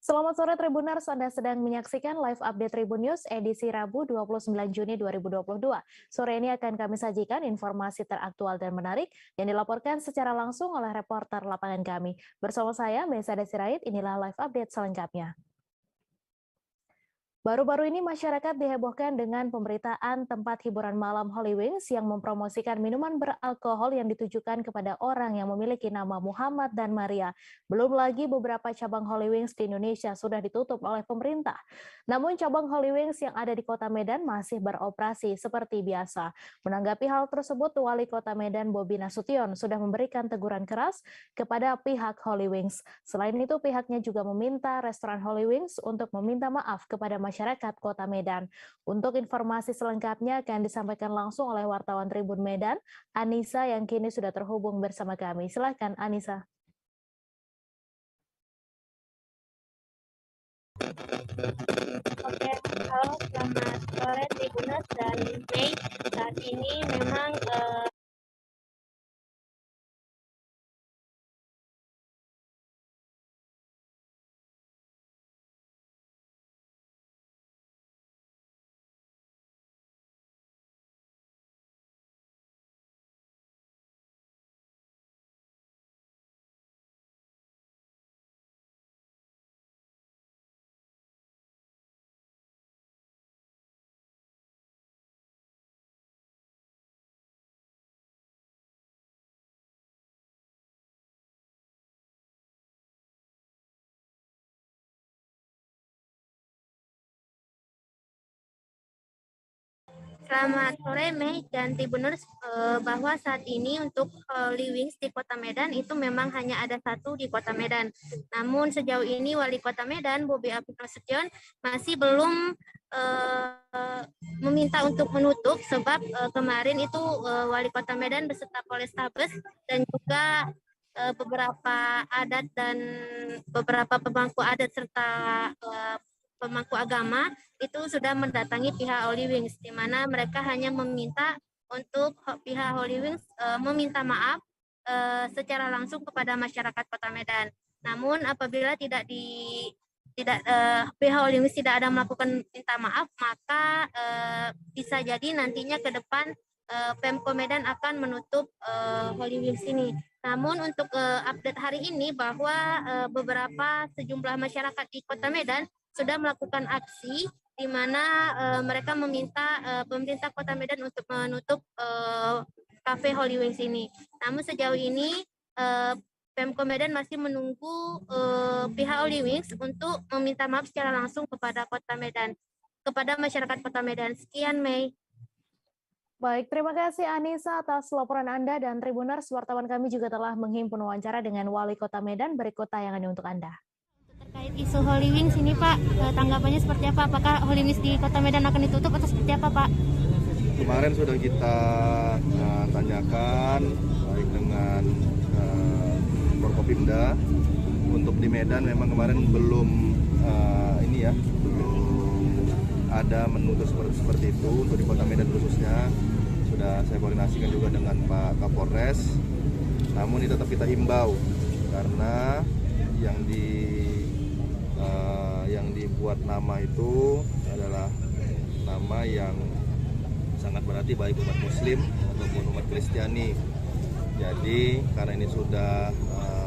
Selamat sore Tribuners, Anda sedang menyaksikan live update Tribun News edisi Rabu 29 Juni 2022. Sore ini akan kami sajikan informasi teraktual dan menarik yang dilaporkan secara langsung oleh reporter lapangan kami. Bersama saya, Mesa Desirait, inilah live update selengkapnya. Baru-baru ini masyarakat dihebohkan dengan pemberitaan tempat hiburan malam Holy Wings yang mempromosikan minuman beralkohol yang ditujukan kepada orang yang memiliki nama Muhammad dan Maria. Belum lagi beberapa cabang Holy Wings di Indonesia sudah ditutup oleh pemerintah. Namun cabang Holy Wings yang ada di Kota Medan masih beroperasi seperti biasa. Menanggapi hal tersebut, Wali Kota Medan Bobi Nasution sudah memberikan teguran keras kepada pihak Holy Wings. Selain itu, pihaknya juga meminta restoran Holy Wings untuk meminta maaf kepada masyarakat Kota Medan. Untuk informasi selengkapnya akan disampaikan langsung oleh wartawan Tribun Medan, Anissa yang kini sudah terhubung bersama kami. Silakan Anissa. Oke, halo, selamat sore Tribuners dan Mei. Saat ini memang selamat sore Mei dan Tribuners, bahwa saat ini untuk Holy Wings di Kota Medan itu memang hanya ada satu di Kota Medan. Namun sejauh ini Wali Kota Medan Bobi Nasution masih belum meminta untuk menutup sebab kemarin itu Wali Kota Medan beserta Polrestabes dan juga beberapa adat dan beberapa pemangku adat serta pemangku agama itu sudah mendatangi pihak Holy Wings, di mana mereka hanya meminta untuk pihak Holy Wings meminta maaf secara langsung kepada masyarakat Kota Medan. Namun apabila pihak Holy Wings tidak ada melakukan minta maaf, maka bisa jadi nantinya ke depan Pemko Medan akan menutup Holy Wings ini. Namun untuk update hari ini bahwa beberapa sejumlah masyarakat di Kota Medan sudah melakukan aksi di mana mereka meminta pemerintah Kota Medan untuk menutup kafe Holy Wings ini. Namun sejauh ini Pemko Medan masih menunggu pihak Holy Wings untuk meminta maaf secara langsung kepada Kota Medan, kepada masyarakat Kota Medan. Sekian, Mei. Baik, terima kasih Anissa atas laporan Anda dan Tribuners. Wartawan kami juga telah menghimpun wawancara dengan Wali Kota Medan. Berikut tayangannya untuk Anda. Terkait isu Holy Wings ini Pak, tanggapannya seperti apa? Apakah Holy Wings di Kota Medan akan ditutup atau seperti apa Pak? Kemarin sudah kita tanyakan baik dengan Forkopimda. Untuk di Medan memang kemarin belum belum ada menuntut seperti itu. Untuk di Kota Medan khususnya sudah saya koordinasikan juga dengan Pak Kapolres. Namun ini tetap kita himbau karena yang dibuat nama itu adalah nama yang sangat berarti baik umat Muslim ataupun umat Kristiani. Jadi karena ini sudah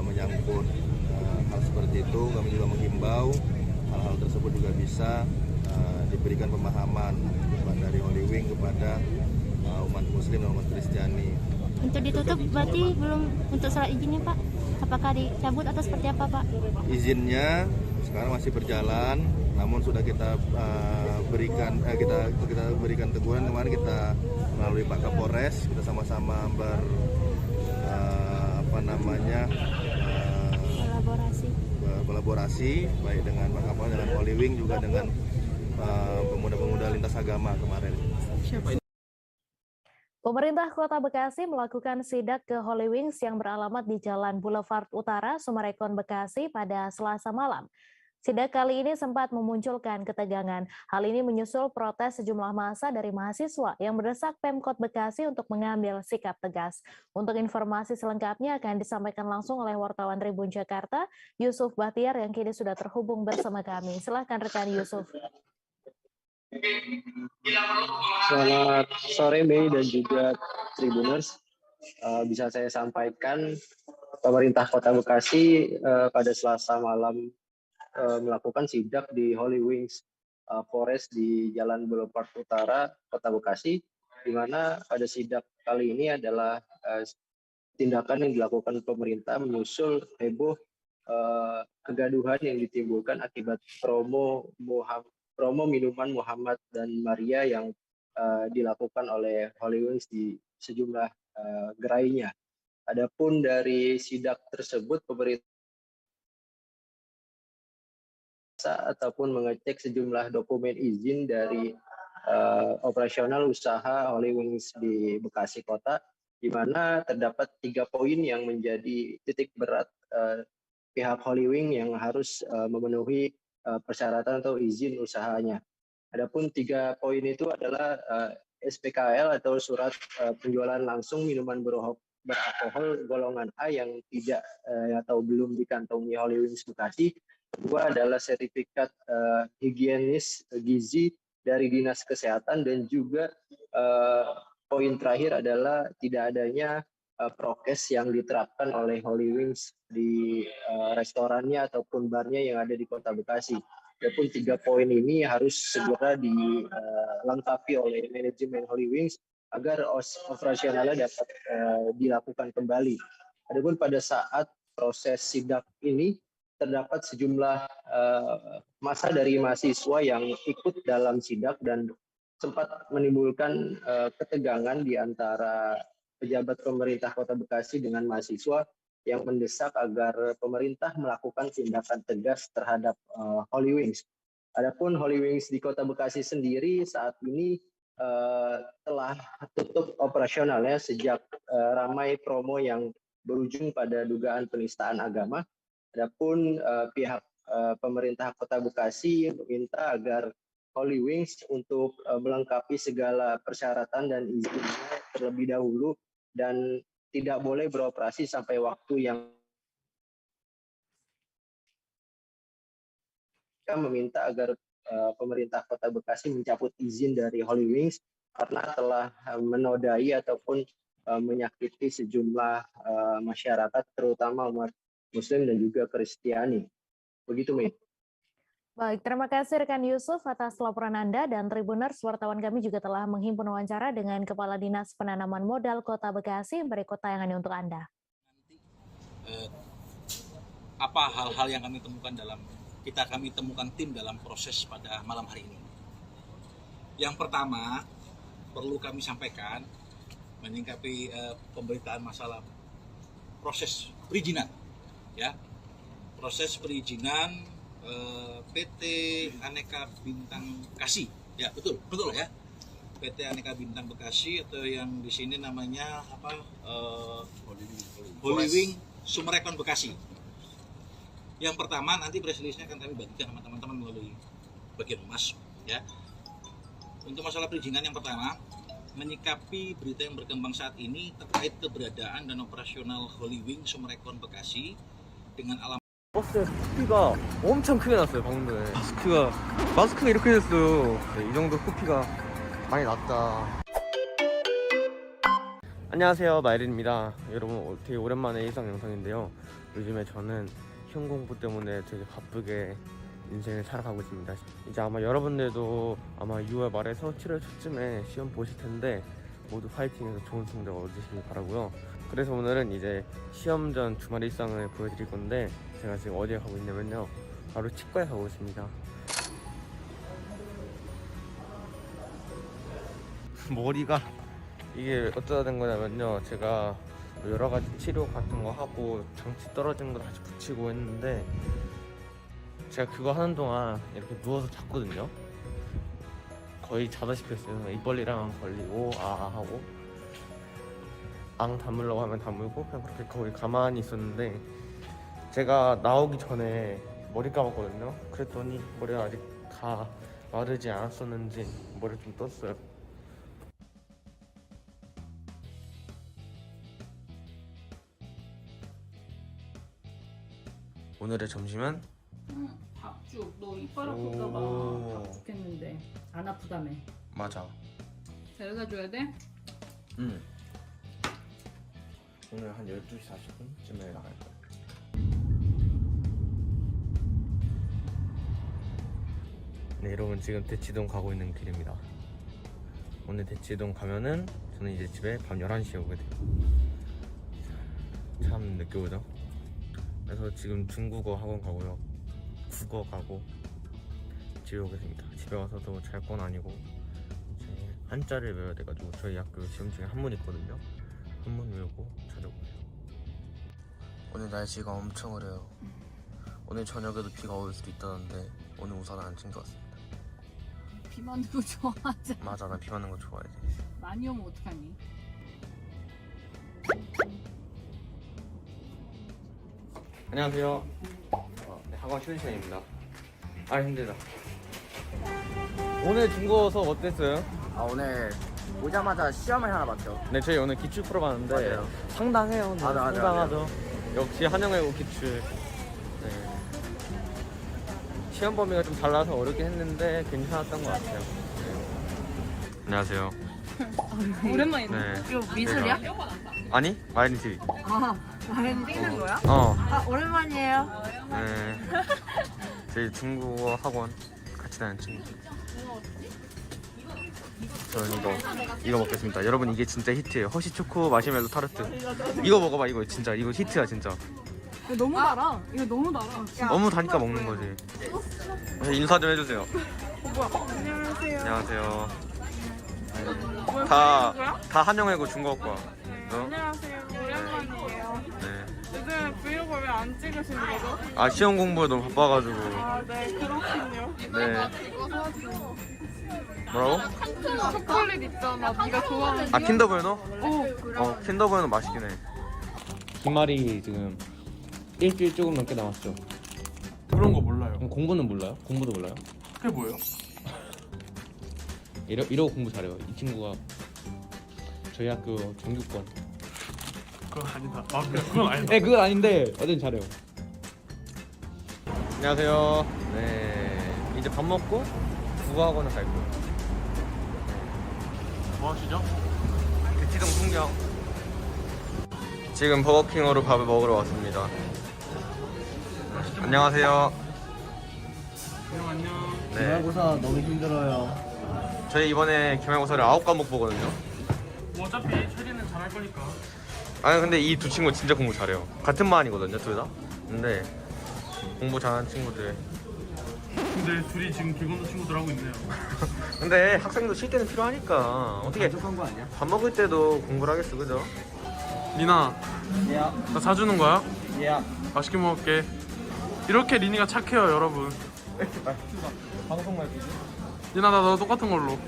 menyangkut hal seperti itu, kami juga menghimbau hal-hal tersebut juga bisa diberikan pemahaman dari Holy Wing kepada umat Muslim dan umat Kristiani. Untuk ditutup berarti belum untuk surat izinnya Pak? Apakah dicabut atau seperti apa Pak? Izinnya sekarang masih berjalan, namun sudah kita berikan teguran kemarin kita melalui Pak Kapolres, kita sama-sama kolaborasi baik dengan Pak Kapolres, dengan Holy Wing juga dengan pemuda-pemuda lintas agama kemarin. Pemerintah Kota Bekasi melakukan sidak ke Holy Wings yang beralamat di Jalan Boulevard Utara, Summarecon, Bekasi pada Selasa malam. Sidak kali ini sempat memunculkan ketegangan. Hal ini menyusul protes sejumlah massa dari mahasiswa yang mendesak Pemkot Bekasi untuk mengambil sikap tegas. Untuk informasi selengkapnya akan disampaikan langsung oleh wartawan Tribun Jakarta, Yusuf Bahtiar yang kini sudah terhubung bersama kami. Silahkan rekan Yusuf. Selamat sore Mei dan juga Tribuners. Bisa saya sampaikan pemerintah Kota Bekasi pada Selasa malam melakukan sidak di Holy Wings Forest di Jalan Boulevard Utara Kota Bekasi, di mana pada sidak kali ini adalah tindakan yang dilakukan pemerintah menyusul heboh kegaduhan yang ditimbulkan akibat promo minuman Muhammad dan Maria yang dilakukan oleh Holy Wings di sejumlah gerainya. Adapun dari sidak tersebut, pemerintah ataupun mengecek sejumlah dokumen izin dari operasional usaha Holy Wings di Bekasi Kota, di mana terdapat 3 poin yang menjadi titik berat pihak Holy Wings yang harus memenuhi persyaratan atau izin usahanya. Adapun 3 poin itu adalah SPKL atau surat penjualan langsung minuman beralkohol golongan A yang tidak atau belum dikantongi Holy Wings Bekasi. Kedua adalah sertifikat higienis gizi dari Dinas Kesehatan, dan juga poin terakhir adalah tidak adanya prokes yang diterapkan oleh Holy Wings di restorannya ataupun barnya yang ada di Kota Bekasi. Adapun 3 poin ini harus segera dilengkapi oleh manajemen Holy Wings agar operasionalnya dapat dilakukan kembali. Adapun pada saat proses sidak ini terdapat sejumlah massa dari mahasiswa yang ikut dalam sidak dan sempat menimbulkan ketegangan di antara pejabat pemerintah Kota Bekasi dengan mahasiswa yang mendesak agar pemerintah melakukan tindakan tegas terhadap Holy Wings. Adapun Holy Wings di Kota Bekasi sendiri saat ini telah tutup operasionalnya sejak ramai promo yang berujung pada dugaan penistaan agama. Adapun pihak pemerintah Kota Bekasi meminta agar Holy Wings untuk melengkapi segala persyaratan dan izinnya terlebih dahulu dan tidak boleh beroperasi sampai waktu yang meminta agar pemerintah Kota Bekasi mencabut izin dari Holy Wings karena telah menodai ataupun menyakiti sejumlah masyarakat, terutama umat Muslim dan juga Kristiani. Begitu, Mei. Baik, terima kasih rekan Yusuf atas laporan Anda, dan Tribuners, wartawan kami juga telah menghimpun wawancara dengan Kepala Dinas Penanaman Modal Kota Bekasi. Berikut tayangannya untuk Anda. Apa hal-hal yang kami temukan tim dalam proses pada malam hari ini. Yang pertama, perlu kami sampaikan menyikapi pemberitaan masalah proses perizinan, ya. Proses perizinan PT Aneka Bintang Bekasi, ya betul ya. PT Aneka Bintang Bekasi atau yang di sini namanya apa? Holy Wing Sumerekon Bekasi. Yang pertama, nanti press release-nya akan kami bagikan sama teman-teman melalui bagian humas, ya. Untuk masalah perizinan yang pertama, menyikapi berita yang berkembang saat ini terkait keberadaan dan operasional Holy Wing Sumerekon Bekasi dengan alam 버스에서 코피가 엄청 크게 났어요. 방금 전에 마스크가 이렇게 됐어요. 네, 이 정도 코피가 많이 났다. 안녕하세요, 마이린입니다. 여러분, 되게 오랜만에 일상 영상인데요. 요즘에 저는 시험 공부 때문에 되게 바쁘게 인생을 살아가고 있습니다. 이제 아마 여러분들도 아마 6월 말에서 7월 초쯤에 시험 보실 텐데 모두 파이팅해서 좋은 성적 얻으시길 바라고요. 그래서 오늘은 이제 시험 전 주말 일상을 보여드릴 건데, 제가 지금 어디에 가고 있냐면요, 바로 치과에 가고 있습니다. 머리가 이게 어쩌다 된 거냐면요, 제가 여러 가지 치료 같은 거 하고 장치 떨어진 거 다시 붙이고 했는데, 제가 그거 하는 동안 이렇게 누워서 잤거든요. 거의 자다시피 했어요. 입벌리랑 걸리고 하고 앙 다물라고 하면 다물고 그냥 그렇게 거의 가만히 있었는데, 제가 나오기 전에 머리 감았거든요. 그랬더니 머리가 아직 다 마르지 않았었는지 머리 좀 떴어요. 오늘의 점심은 밥죽. 너 이빨 아플까봐 오. 밥 죽겠는데 안 아프다며. 맞아. 데려다 줘야 돼? 오늘 한 12시 40분쯤에 나갈 거야. 네, 여러분 지금 대치동 가고 있는 길입니다. 오늘 대치동 가면은 저는 이제 집에 밤 11시에 오게 돼요. 참 늦게 오죠. 그래서 지금 중국어 학원 가고요. 국어 가고 집에 오겠습니다. 집에 와서도 잘 건 아니고 이제 한자를 외워야 돼가지고 저희 학교 시험 중에 한문 있거든요. 한문 외우고 자려고 해요. 오늘 날씨가 엄청 흐려요. 오늘 저녁에도 비가 올 수도 있다는데 오늘 우산을 안 챙겨왔습니다. 비 맞는 거 좋아하잖아. 맞아, 나 비 맞는 거 좋아해. 많이 오면 어떡하니? 안녕하세요. 네, 학원 쉬는 시간입니다. 아, 힘들다. 오늘 중국어 수업 어땠어요? 오늘 오자마자 시험을 하나 봤죠. 네, 저희 오늘 기출 풀어봤는데 맞아요. 상당해요. 네, 맞아, 상당하죠. 역시 한영외고 기출. 네. 시험 범위가 좀 달라서 어렵긴 했는데 괜찮았던 것 같아요. 네. 안녕하세요. 오랜만이네. 네. 이거 미술이야? 아니, 마이린 TV. 마른 찍는 거야? 오랜만이에요. 네. 저희 중국어 학원 같이 다니는 친구. 저는 이거 먹겠습니다. 여러분, 이게 진짜 히트예요. 허쉬 초코 마시멜로 타르트. 이거 먹어봐. 이거 진짜 이거 히트야 진짜. 이거 너무 달아. 이거 너무 달아. 너무 다니까 먹는 거지. 네, 인사 좀 해주세요. 안녕하세요. 안녕하세요. 뭘 다 보여준 거야? 다 한영외고 중국어과. 어? 안녕하세요. 오랜만이에요. 네. 요즘 브이로그 왜 안 찍으시는 거죠? 아, 시험 공부에 너무 바빠가지고. 네, 그렇군요. 네. 뭐라고? 초콜릿 있잖아. 네가 좋아하는. 아, 킨더부에노? 오, 킨더부에노 맛있긴 해. 기말이 지금 일주일 조금 넘게 남았죠. 그런 거 몰라요. 공부는 몰라요? 공부도 몰라요? 그게 뭐예요? 이러고 공부 잘해요. 이 친구가 저희 학교 정규권. 그건 아니다. 그건 아니다. 네, 그건 아닌데 어쨌든 잘해요. 안녕하세요. 네, 이제 밥 먹고 국어학원을 갈 거예요. 뭐 하시죠? 대치동 풍경. 지금 버거킹으로 밥을 먹으러 왔습니다. 안녕하세요. 안녕. 네, 기말고사 너무 힘들어요. 저희 이번에 기말고사를 9과목 보거든요. 뭐 어차피 처리는 잘할 거니까. 아니, 근데 이 두 친구 진짜 공부 잘해요. 같은 반이거든요, 둘 다. 근데 공부 잘하는 친구들. 근데 둘이 지금 기본도 친구들 하고 있네요. 근데 학생도 쉴 때는 필요하니까 어떻게 만족한 거 아니야? 밥 먹을 때도 공부를 하겠어, 그죠? 리나, 야, 나 사주는 거야? 야. 맛있게 먹을게. 이렇게 리니가 착해요, 여러분. 방송 말고. 리나, 나 똑같은 걸로.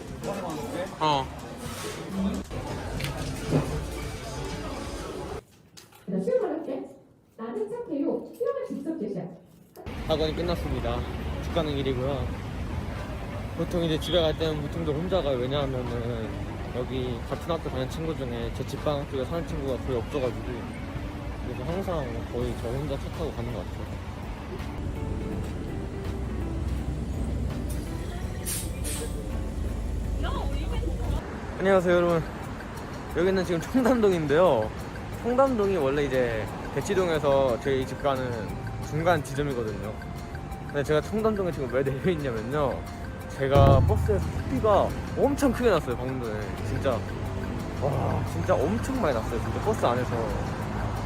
나 출발할게. 나는 착해요. 수영을 직접 제시야. 학원이 끝났습니다. 집 가는 길이고요. 보통 이제 집에 갈 때는 보통 도 혼자 가요. 왜냐하면은 여기 같은 학교 다니는 친구 중에 제 집방 쪽에 사는 친구가 거의 없어가지고 그래서 항상 거의 저 혼자 차 타고 가는 것 같아요. 안녕하세요, 여러분. 여기는 지금 청담동인데요. 청담동이 원래 이제 대치동에서 저희 집 가는 중간 지점이거든요. 근데 제가 청담동에 지금 왜 내려 있냐면요, 제가 버스에서 코피가 엄청 크게 났어요. 방금 전에 진짜 와, 진짜 엄청 많이 났어요. 진짜 버스 안에서.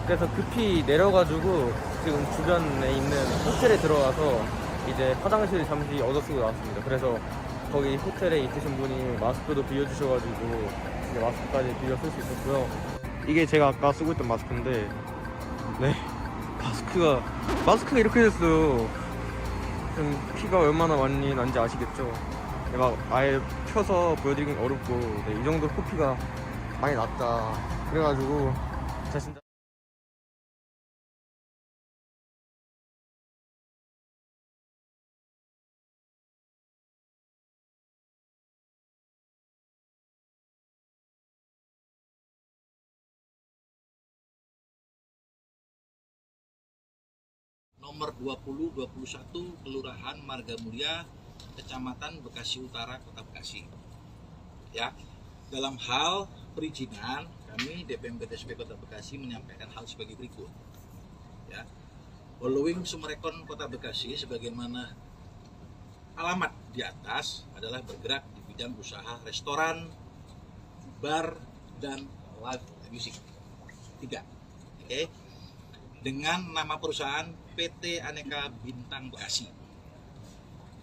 그래서 급히 내려가지고 지금 주변에 있는 호텔에 들어가서 이제 화장실 잠시 얻어 쓰고 나왔습니다. 그래서 거기 호텔에 있으신 분이 마스크도 빌려주셔가지고 이제 마스크까지 빌려 쓸 수 있었고요. 이게 제가 아까 쓰고 있던 마스크인데, 네, 마스크가 이렇게 됐어요. 좀 피가 얼마나 많이 난지 아시겠죠? 막 아예 펴서 보여드리긴 어렵고, 네, 이 정도 코피가 많이 났다. 그래가지고 제가 진짜 nomor 2021 Kelurahan Marga Mulia, Kecamatan Bekasi Utara, Kota Bekasi. Ya, dalam hal perizinan, kami DPM PTSP Kota Bekasi menyampaikan hal sebagai berikut. Ya, following Summarecon Kota Bekasi sebagaimana alamat di atas adalah bergerak di bidang usaha restoran, bar, dan live music. 3. Oke. Dengan nama perusahaan PT Aneka Bintang Bekasi.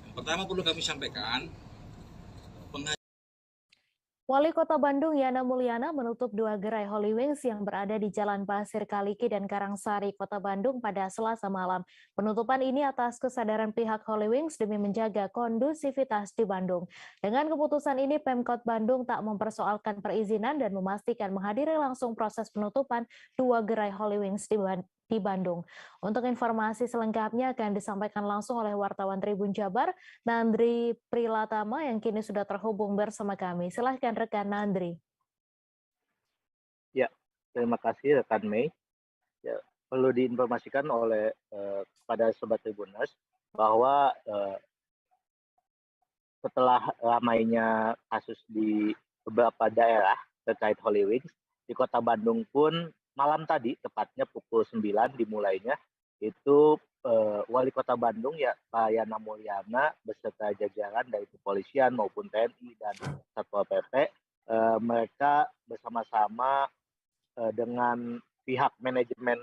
Yang pertama perlu kami sampaikan, Wali Kota Bandung Yana Mulyana menutup 2 gerai Holy Wings yang berada di Jalan Pasir Kaliki dan Karangsari, Kota Bandung pada Selasa malam. Penutupan ini atas kesadaran pihak Holy Wings demi menjaga kondusivitas di Bandung. Dengan keputusan ini, Pemkot Bandung tak mempersoalkan perizinan dan memastikan menghadiri langsung proses penutupan 2 gerai Holy Wings di Bandung. Untuk informasi selengkapnya akan disampaikan langsung oleh wartawan Tribun Jabar, Nandri Prilatama yang kini sudah terhubung bersama kami. Silahkan rekan Nandri. Ya, terima kasih rekan Mei. Ya, perlu diinformasikan oleh kepada Sobat Tribuners bahwa setelah ramainya kasus di beberapa daerah terkait Holy Wings, di Kota Bandung pun malam tadi, tepatnya pukul 9 dimulainya, itu Wali Kota Bandung ya Pak Yana Mulyana beserta jajaran dari kepolisian maupun TNI dan Satpol PP, mereka bersama-sama dengan pihak manajemen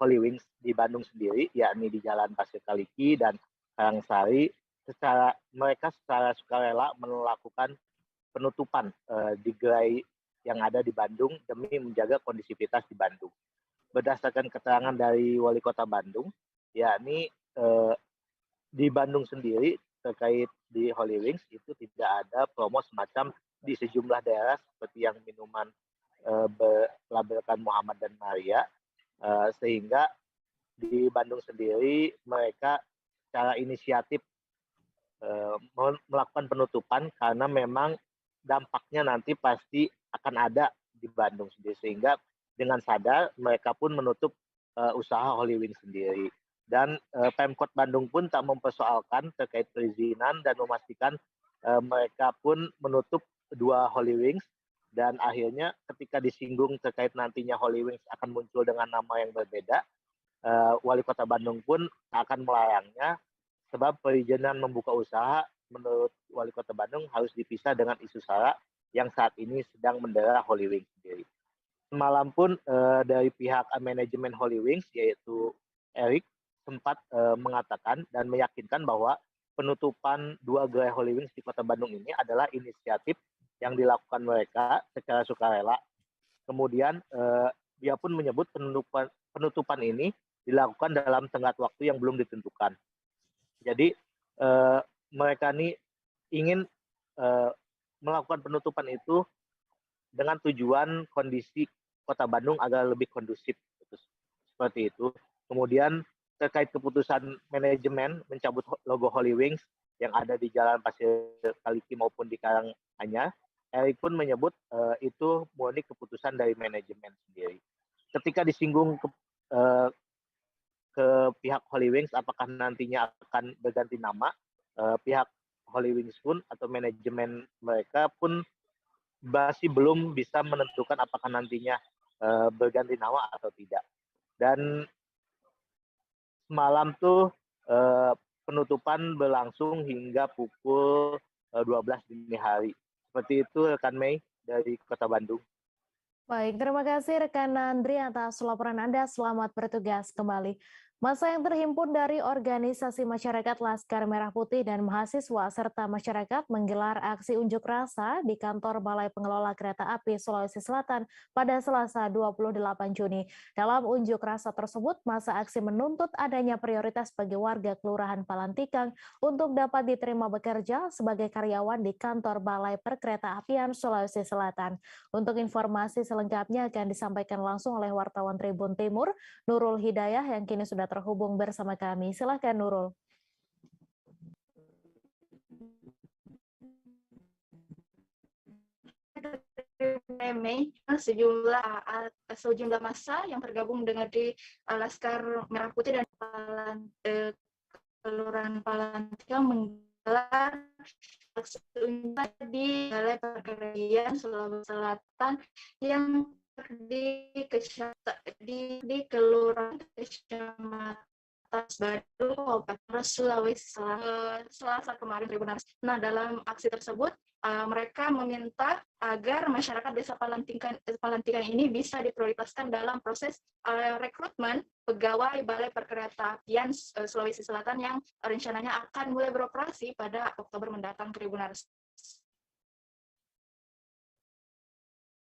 Holy Wings di Bandung sendiri, yakni di Jalan Pasir Kaliki dan Karangsari, mereka secara sukarela melakukan penutupan di gerai yang ada di Bandung demi menjaga kondisivitas di Bandung. Berdasarkan keterangan dari Wali Kota Bandung, yakni di Bandung sendiri terkait di Holy Wings itu tidak ada promo semacam di sejumlah daerah seperti yang minuman berlabelkan Muhammad dan Maria, sehingga di Bandung sendiri mereka secara inisiatif melakukan penutupan karena memang dampaknya nanti pasti akan ada di Bandung sendiri, sehingga dengan sadar mereka pun menutup usaha Holy Wings sendiri. Dan Pemkot Bandung pun tak mempersoalkan terkait perizinan dan memastikan mereka pun menutup 2 Holy Wings, dan akhirnya ketika disinggung terkait nantinya Holy Wings akan muncul dengan nama yang berbeda, Wali Kota Bandung pun akan melarangnya, sebab perizinan membuka usaha menurut Wali Kota Bandung harus dipisah dengan isu SARA yang saat ini sedang mendera Holy Wings sendiri. Malam pun dari pihak manajemen Holy Wings yaitu Eric sempat mengatakan dan meyakinkan bahwa penutupan 2 gerai Holy Wings di Kota Bandung ini adalah inisiatif yang dilakukan mereka secara sukarela. Kemudian dia pun menyebut penutupan ini dilakukan dalam tenggat waktu yang belum ditentukan. Jadi mereka ini ingin melakukan penutupan itu dengan tujuan kondisi Kota Bandung agar lebih kondusif, seperti itu. Kemudian terkait keputusan manajemen mencabut logo Holy Wings yang ada di Jalan Pasir Kaliki maupun di Karanganyar, Erick pun menyebut itu murni keputusan dari manajemen sendiri. Ketika disinggung ke pihak Holy Wings apakah nantinya akan berganti nama, pihak Holy Wings pun atau manajemen mereka pun masih belum bisa menentukan apakah nantinya berganti nama atau tidak. Dan semalam tuh penutupan berlangsung hingga pukul 12 dini hari. Seperti itu rekan Mei dari Kota Bandung. Baik, terima kasih rekan Nandri atas laporan Anda. Selamat bertugas kembali. Masa yang terhimpun dari organisasi masyarakat Laskar Merah Putih dan mahasiswa serta masyarakat menggelar aksi unjuk rasa di kantor Balai Pengelola Kereta Api Sulawesi Selatan pada Selasa 28 Juni. Dalam unjuk rasa tersebut, masa aksi menuntut adanya prioritas bagi warga Kelurahan Palantikang untuk dapat diterima bekerja sebagai karyawan di kantor Balai Perkereta-apian Sulawesi Selatan. Untuk informasi selengkapnya akan disampaikan langsung oleh wartawan Tribun Timur, Nurul Hidayah yang kini sudah terhubung bersama kami. Silahkan Nurul. Mei sejumlah massa yang tergabung dengan di Laskar Merah Putih dan Kelurahan Palantika menggelar aksi unjuk di Balai Perkerayan Sulawesi Selatan yang di Kelurahan Kecamatan Badu, Kabupaten Sulawesi Selatan, Selasa kemarin, Tribunars. Nah, dalam aksi tersebut mereka meminta agar masyarakat Desa Palantikan ini bisa diprioritaskan dalam proses rekrutmen pegawai Balai Perkeretaapian Sulawesi Selatan yang rencananya akan mulai beroperasi pada Oktober mendatang, Tribunars.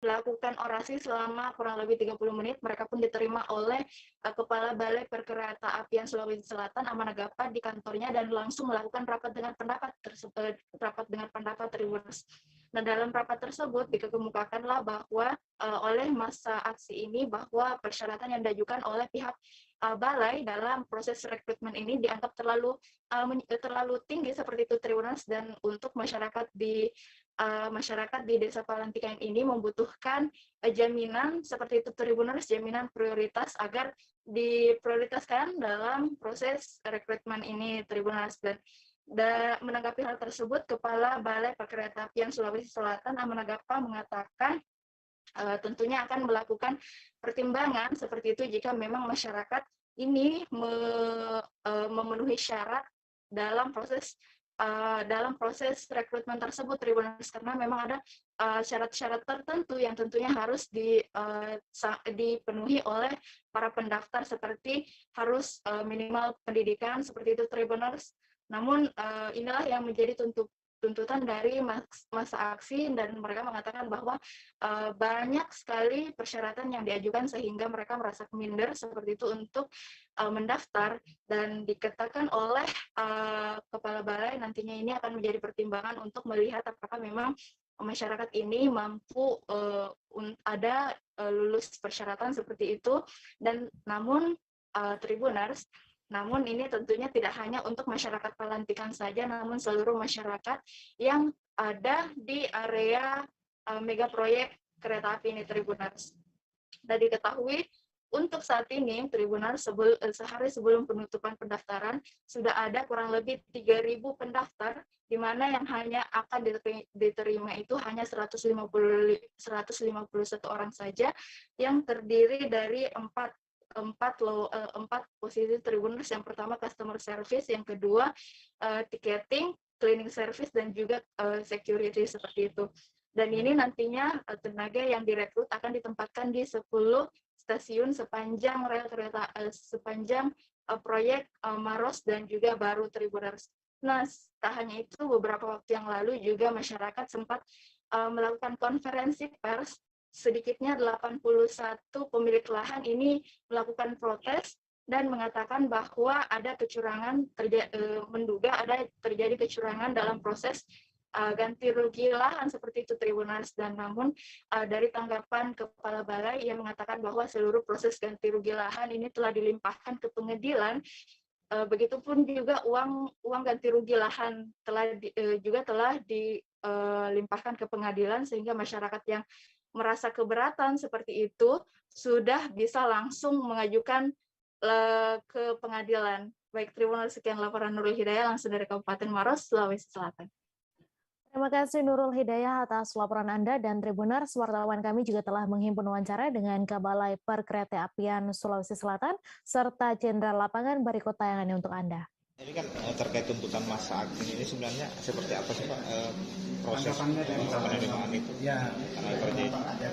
Melakukan orasi selama kurang lebih 30 menit. Mereka pun diterima oleh Kepala Balai Perkeretaapian Sulawesi Selatan, Amanagapa, di kantornya dan langsung melakukan rapat dengan pendapat Tribuners. Nah, dalam rapat tersebut dikemukakanlah bahwa oleh masa aksi ini bahwa persyaratan yang diajukan oleh pihak balai dalam proses rekrutmen ini dianggap terlalu tinggi seperti itu, Tribuners, dan untuk masyarakat di Desa Palantikan ini membutuhkan jaminan seperti itu, Tribuners, jaminan prioritas agar diprioritaskan dalam proses rekrutmen ini, Tribuners. Dan menanggapi hal tersebut, Kepala Balai Perkeretaapian Sulawesi Selatan, Amanagapa, mengatakan tentunya akan melakukan pertimbangan seperti itu jika memang masyarakat ini memenuhi syarat dalam proses rekrutmen tersebut, Tribuners, karena memang ada syarat-syarat tertentu yang tentunya harus dipenuhi oleh para pendaftar, seperti harus minimal pendidikan seperti itu, Tribuners. Namun inilah yang menjadi tuntutan dari masa aksi, dan mereka mengatakan bahwa banyak sekali persyaratan yang diajukan sehingga mereka merasa minder seperti itu untuk mendaftar, dan dikatakan oleh Kepala Balai nantinya ini akan menjadi pertimbangan untuk melihat apakah memang masyarakat ini mampu ada lulus persyaratan seperti itu. Dan namun Tribuners, namun ini tentunya tidak hanya untuk masyarakat Palantikan saja, namun seluruh masyarakat yang ada di area mega proyek kereta api ini, Tribuners. Dan diketahui untuk saat ini, Tribuners, sehari sebelum penutupan pendaftaran, sudah ada kurang lebih 3.000 pendaftar, di mana yang hanya akan diterima itu hanya 151 orang saja, yang terdiri dari empat posisi, Tribuners. Yang pertama customer service, yang kedua ticketing, cleaning service, dan juga security seperti itu. Dan ini nantinya tenaga yang direkrut akan ditempatkan di 10 stasiun sepanjang rel kereta sepanjang proyek Maros dan juga Baru, Tribuners. Nah, tak hanya itu, beberapa waktu yang lalu juga masyarakat sempat melakukan konferensi pers. Sedikitnya 81 pemilik lahan ini melakukan protes dan mengatakan bahwa ada kecurangan, menduga ada terjadi kecurangan dalam proses ganti rugi lahan seperti itu, Tribuners. Dan namun dari tanggapan Kepala Balai, ia mengatakan bahwa seluruh proses ganti rugi lahan ini telah dilimpahkan ke pengadilan. Begitupun juga uang ganti rugi lahan telah dilimpahkan ke pengadilan, sehingga masyarakat yang merasa keberatan seperti itu sudah bisa langsung mengajukan ke pengadilan. Baik, Tribuners, sekian laporan Nurul Hidayah langsung dari Kabupaten Maros, Sulawesi Selatan. Terima kasih Nurul Hidayah atas laporan Anda, dan Tribuners, wartawan kami juga telah menghimpun wawancara dengan Balai Perkeretaapian Sulawesi Selatan serta Jenderal Lapangan Bariko tayangannya untuk Anda. Jadi kan terkait tuntutan masa aksi ini sebenarnya seperti apa sih Pak proses penerimaan itu? Ya,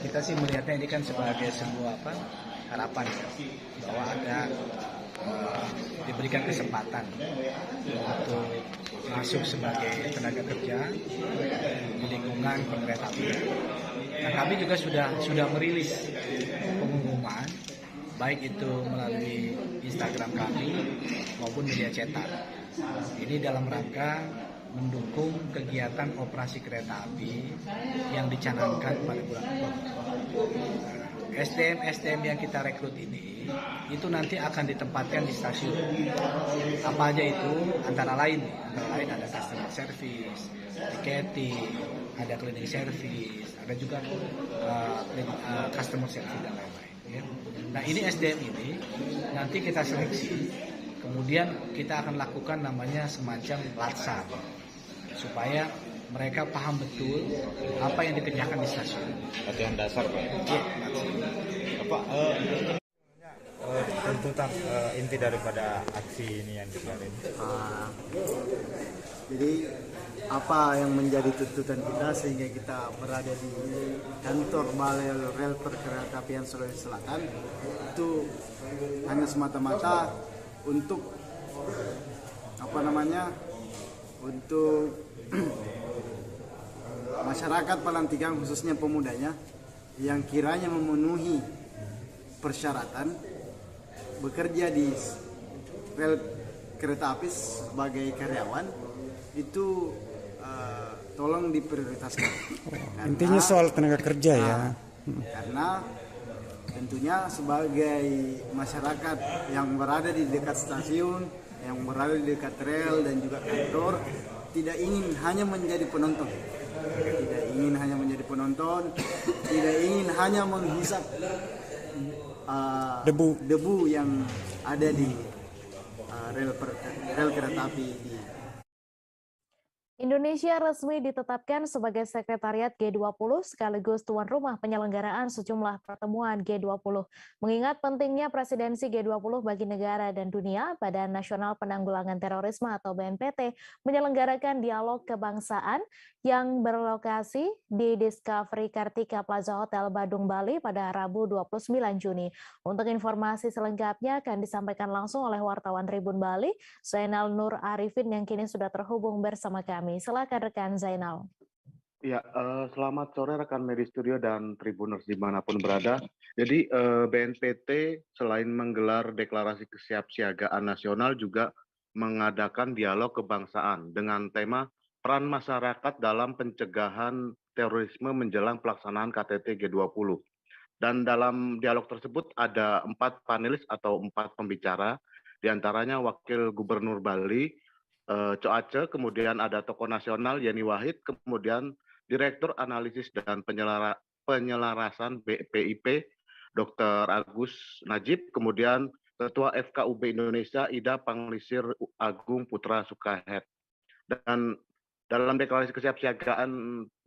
kita sih melihatnya ini kan sebagai sebuah harapan bahwa ada diberikan kesempatan untuk masuk sebagai tenaga kerja di lingkungan perkeretaapian. Nah, kami juga sudah merilis pengumuman, baik itu melalui Instagram kami maupun media cetak. Ini dalam rangka mendukung kegiatan operasi kereta api yang dicanangkan pada bulan Oktober. SDM yang kita rekrut ini itu nanti akan ditempatkan di stasiun. Apa aja itu? Antara lain ada customer service, ticketing, ada cleaning service, ada juga customer service dan lain-lain. Ya. Nah ini SDM ini nanti kita seleksi, kemudian kita akan lakukan namanya semacam latsar supaya mereka paham betul apa yang dikerjakan di stasiun. Latihan dasar, Pak. Iya. Tuntutan inti daripada aksi ini yang digelar. Jadi apa yang menjadi tuntutan kita sehingga kita berada di kantor Balai Rel Perkeretaapian Sulawesi Selatan itu hanya semata-mata untuk untuk masyarakat Palantigang khususnya pemudanya yang kiranya memenuhi persyaratan bekerja di rel kereta api sebagai karyawan itu tolong diprioritaskan. Intinya soal tenaga kerja ya. Karena tentunya sebagai masyarakat yang berada di dekat stasiun, yang berada di dekat rel dan juga kantor, tidak ingin hanya menjadi penonton. Tidak ingin hanya menjadi penonton, tidak ingin hanya menghisap debu yang ada di rel kereta api di Indonesia resmi ditetapkan sebagai sekretariat G20 sekaligus tuan rumah penyelenggaraan sejumlah pertemuan G20. Mengingat pentingnya presidensi G20 bagi negara dan dunia, Badan Nasional Penanggulangan Terorisme atau BNPT menyelenggarakan dialog kebangsaan yang berlokasi di Discovery Kartika Plaza Hotel Badung, Bali pada Rabu 29 Juni. Untuk informasi selengkapnya akan disampaikan langsung oleh wartawan Tribun Bali, Zainal Nur Arifin yang kini sudah terhubung bersama kami. Silakan rekan Zainal. Ya, selamat sore rekan Media Studio dan Tribuners dimanapun berada. Jadi BNPT selain menggelar deklarasi kesiapsiagaan nasional juga mengadakan dialog kebangsaan dengan tema peran masyarakat dalam pencegahan terorisme menjelang pelaksanaan KTT G20. Dan dalam dialog tersebut ada 4 panelis atau 4 pembicara, diantaranya Wakil Gubernur Bali, Coace, kemudian ada tokoh nasional Yeni Wahid, kemudian Direktur Analisis dan Penyelarasan PIP, Dr. Agus Najib, kemudian Ketua FKUB Indonesia Ida Panglisir Agung Putra Sukahet. Dan dalam deklarasi kesiapsiagaan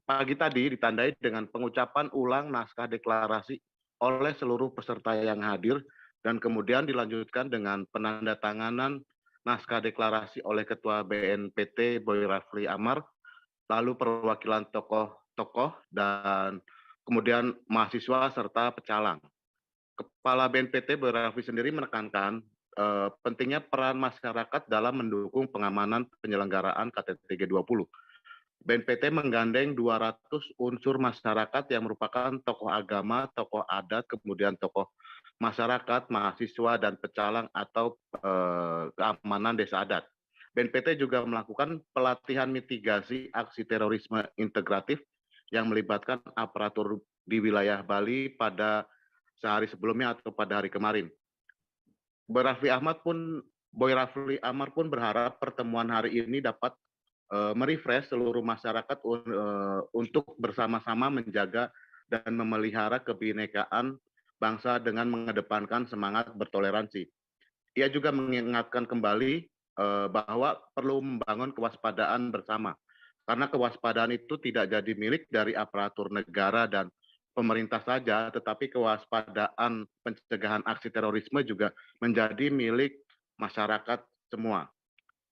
pagi tadi ditandai dengan pengucapan ulang naskah deklarasi oleh seluruh peserta yang hadir dan kemudian dilanjutkan dengan penandatanganan naskah deklarasi oleh Ketua BNPT Boy Rafli Amar, lalu perwakilan tokoh-tokoh dan kemudian mahasiswa serta pecalang. Kepala BNPT Boy Rafli sendiri menekankan pentingnya peran masyarakat dalam mendukung pengamanan penyelenggaraan KTT G20. BNPT menggandeng 200 unsur masyarakat yang merupakan tokoh agama, tokoh adat, kemudian tokoh masyarakat, mahasiswa, dan pecalang atau keamanan desa adat. BNPT juga melakukan pelatihan mitigasi aksi terorisme integratif yang melibatkan aparatur di wilayah Bali pada sehari sebelumnya atau pada hari kemarin. Boy Rafli Amar pun berharap pertemuan hari ini dapat merefresh seluruh masyarakat untuk bersama-sama menjaga dan memelihara kebinekaan bangsa dengan mengedepankan semangat bertoleransi. Ia juga mengingatkan kembali bahwa perlu membangun kewaspadaan bersama, karena kewaspadaan itu tidak jadi milik dari aparatur negara dan pemerintah saja, tetapi kewaspadaan pencegahan aksi terorisme juga menjadi milik masyarakat semua.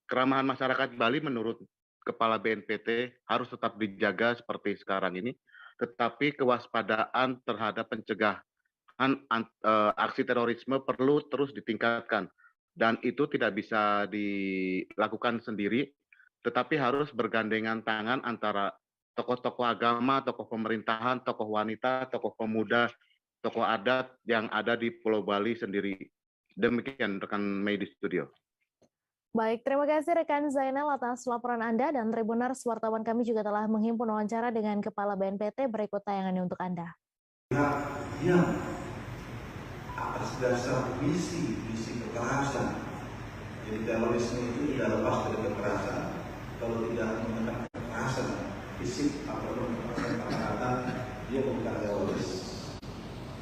Keramahan masyarakat Bali menurut Kepala BNPT harus tetap dijaga seperti sekarang ini, tetapi kewaspadaan terhadap pencegahan aksi terorisme perlu terus ditingkatkan, dan itu tidak bisa dilakukan sendiri, tetapi harus bergandengan tangan antara tokoh-tokoh agama, tokoh pemerintahan, tokoh wanita, tokoh pemuda, tokoh adat yang ada di Pulau Bali sendiri. Demikian rekan Media Studio. Baik, terima kasih rekan Zainal atas laporan Anda, dan Tribuners wartawan kami juga telah menghimpun wawancara dengan Kepala BNPT. Berikut tayangannya untuk Anda. Yang atas dasar visi kekerasan, jadi terorisme itu tidak lepas dari kekerasan. Kalau tidak menekan kekerasan fisik ataupun kekerasan dia bukan teroris.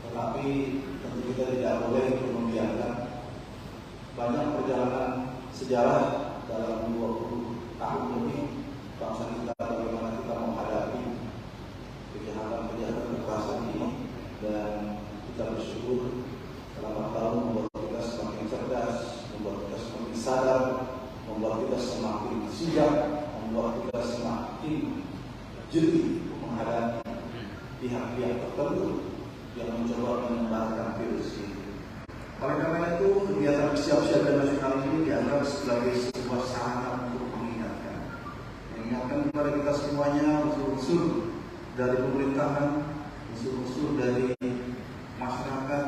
Tetapi tentu kita tidak boleh membiarkan banyak perjalanan sejarah dalam 20 tahun lebih bangsa kita, bagaimana kita menghadapi kejahatan-kejahatan kekerasan ini, dan kita bersyukur selama tahun membuat kita semakin cerdas, membuat kita semakin sadar, membuat kita semakin sigap, membuat kita semakin jeli menghadapi pihak-pihak tertentu yang mencoba menyebarkan virus ini. Oleh karena itu, kegiatan siap-siaga nasional ini dianggap sebagai sebuah sarana untuk mengingatkan kepada kita semuanya, unsur-unsur dari pemerintahan, unsur-unsur dari masyarakat,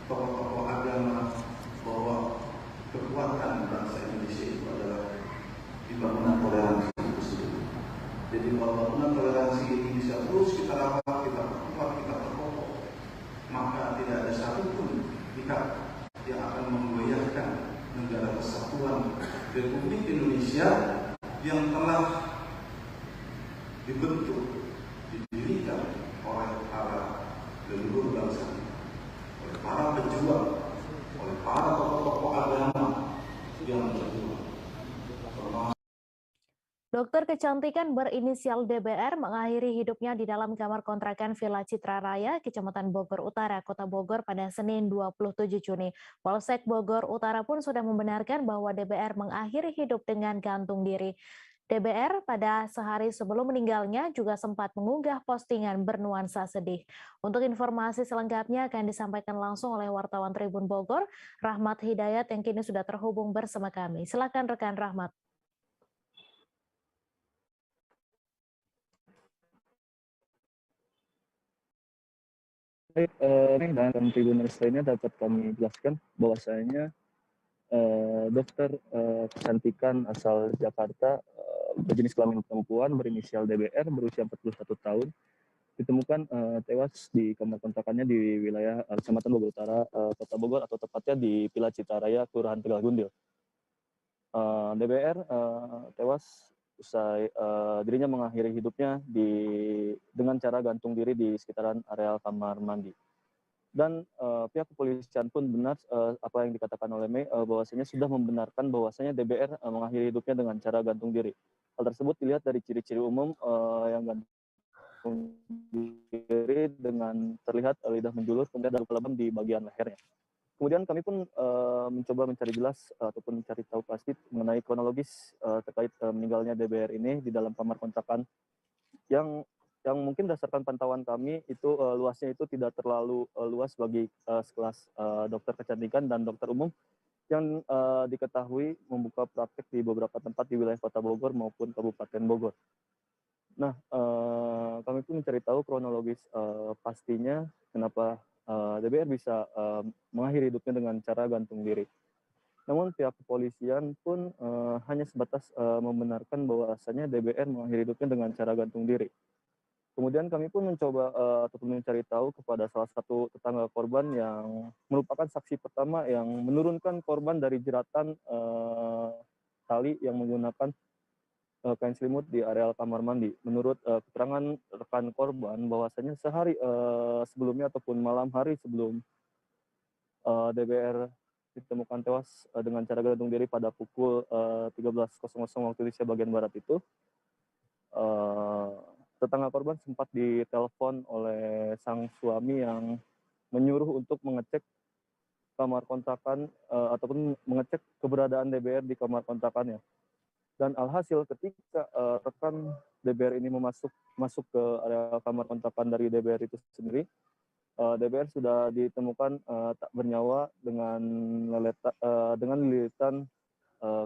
tokoh-tokoh agama, bahwa kekuatan bangsa Indonesia itu adalah di bangunan toleransi tersebut. Jadi kalau bangunan toleransi ini bisa terus kita rawat, kita perkuat, kita perkokoh, maka tidak ada satupun pihak yang akan menggoyahkan negara kesatuan Republik Indonesia yang telah dibentuk, didirikan oleh para leluhur bangsa, oleh para pejuang, oleh para tokoh-tokoh agama yang berjuang. Dokter kecantikan berinisial DBR mengakhiri hidupnya di dalam kamar kontrakan Villa Citra Raya, Kecamatan Bogor Utara, Kota Bogor pada Senin 27 Juni. Polsek Bogor Utara pun sudah membenarkan bahwa DBR mengakhiri hidup dengan gantung diri. DBR pada sehari sebelum meninggalnya juga sempat mengunggah postingan bernuansa sedih. Untuk informasi selengkapnya akan disampaikan langsung oleh wartawan Tribun Bogor, Rahmat Hidayat, yang kini sudah terhubung bersama kami. Silakan rekan Rahmat. Baik, dan Tribuners lainnya dapat kami jelaskan bahwasanya dokter kecantikan asal Jakarta berjenis kelamin perempuan berinisial DBR berusia 41 tahun ditemukan tewas di kamar kontrakannya di wilayah Kecamatan Bogor Utara, Kota Bogor, atau tepatnya di Villa Citra Raya, Kelurahan Tegal Gundil. DBR tewas usai dirinya mengakhiri hidupnya dengan cara gantung diri di sekitaran areal kamar mandi. Dan pihak kepolisian pun benar apa yang dikatakan oleh Mei, bahwasanya sudah membenarkan bahwasanya DBR mengakhiri hidupnya dengan cara gantung diri. Hal tersebut dilihat dari ciri-ciri umum yang gantung diri dengan terlihat lidah menjulur, kemudian ada luka lebam di bagian lehernya. Kemudian kami pun mencoba mencari jelas ataupun mencari tahu pasti mengenai kronologis terkait meninggalnya DBR ini di dalam kamar kontrakan yang mungkin berdasarkan pantauan kami itu luasnya itu tidak terlalu luas bagi sekelas dokter kecantikan dan dokter umum yang diketahui membuka praktek di beberapa tempat di wilayah Kota Bogor maupun Kabupaten Bogor. Nah, kami pun mencari tahu kronologis pastinya kenapa DBR bisa mengakhiri hidupnya dengan cara gantung diri. Namun pihak kepolisian pun hanya sebatas membenarkan bahwasanya DBR mengakhiri hidupnya dengan cara gantung diri. Kemudian kami pun mencoba ataupun mencari tahu kepada salah satu tetangga korban yang merupakan saksi pertama yang menurunkan korban dari jeratan tali yang menggunakan kain selimut di areal kamar mandi. Menurut keterangan rekan korban bahwasanya sehari sebelumnya ataupun malam hari sebelum DBR ditemukan tewas dengan cara gantung diri pada pukul 13.00 waktu Indonesia bagian barat itu, tetangga korban sempat ditelepon oleh sang suami yang menyuruh untuk mengecek kamar kontrakan ataupun mengecek keberadaan DBR di kamar kontrakannya. Dan alhasil ketika rekan DBR ini masuk ke area kamar kontrakan dari DBR itu sendiri, DBR sudah ditemukan tak bernyawa dengan lilitan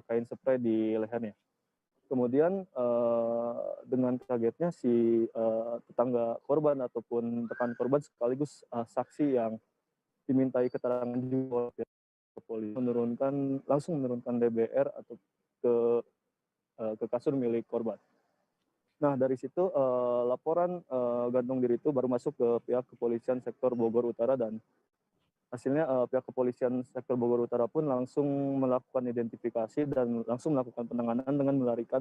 kain spray di lehernya. Kemudian dengan kagetnya si tetangga korban ataupun rekan korban sekaligus saksi yang dimintai keterangan juga oleh polisi langsung menurunkan DBR atau ke kasur milik korban. Nah, dari situ laporan gantung diri itu baru masuk ke pihak kepolisian sektor Bogor Utara, dan hasilnya pihak kepolisian sektor Bogor Utara pun langsung melakukan identifikasi dan langsung melakukan penanganan dengan melarikan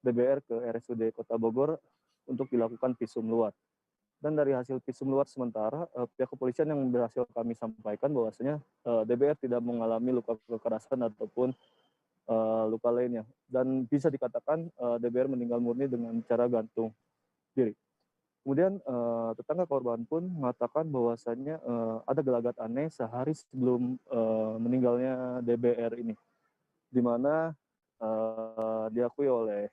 DBR ke RSUD Kota Bogor untuk dilakukan visum luar. Dan dari hasil visum luar sementara, pihak kepolisian yang berhasil kami sampaikan bahwasanya DBR tidak mengalami luka kekerasan ataupun luka lainnya. Dan bisa dikatakan DBR meninggal murni dengan cara gantung diri. Kemudian tetangga korban pun mengatakan bahwasanya ada gelagat aneh sehari sebelum meninggalnya DBR ini, di mana diakui oleh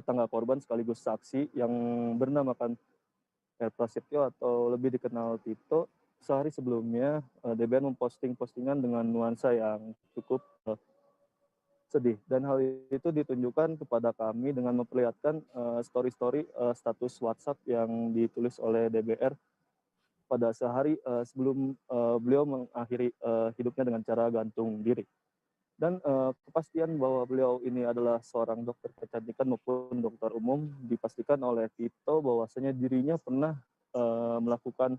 tetangga korban sekaligus saksi yang bernamakan R. Prasetyo atau lebih dikenal Tito. Sehari sebelumnya DBR memposting postingan dengan nuansa yang cukup sedih, dan hal itu ditunjukkan kepada kami dengan memperlihatkan story-story status WhatsApp yang ditulis oleh DBR pada sehari sebelum beliau mengakhiri hidupnya dengan cara gantung diri. Dan kepastian bahwa beliau ini adalah seorang dokter kecantikan maupun dokter umum dipastikan oleh Tito bahwasanya dirinya pernah melakukan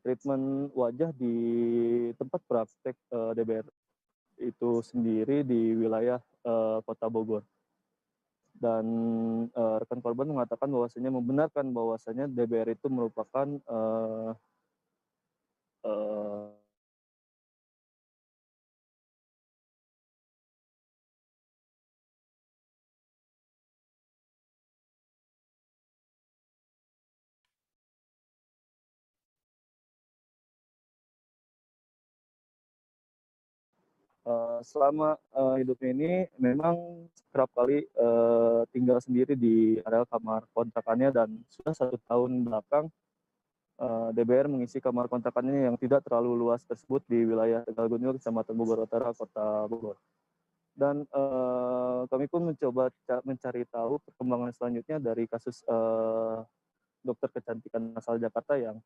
treatment wajah di tempat praktek DBR itu sendiri di wilayah Kota Bogor. Dan rekan korban mengatakan bahwasanya membenarkan bahwasanya DBR itu merupakan selama hidupnya ini memang kerap kali tinggal sendiri di area kamar kontrakannya, dan sudah 1 tahun belakang DBR mengisi kamar kontrakannya yang tidak terlalu luas tersebut di wilayah Tegal Gunur, Kecamatan Bogor Utara, Kota Bogor. Dan kami pun mencoba mencari tahu perkembangan selanjutnya dari kasus dokter kecantikan asal Jakarta yang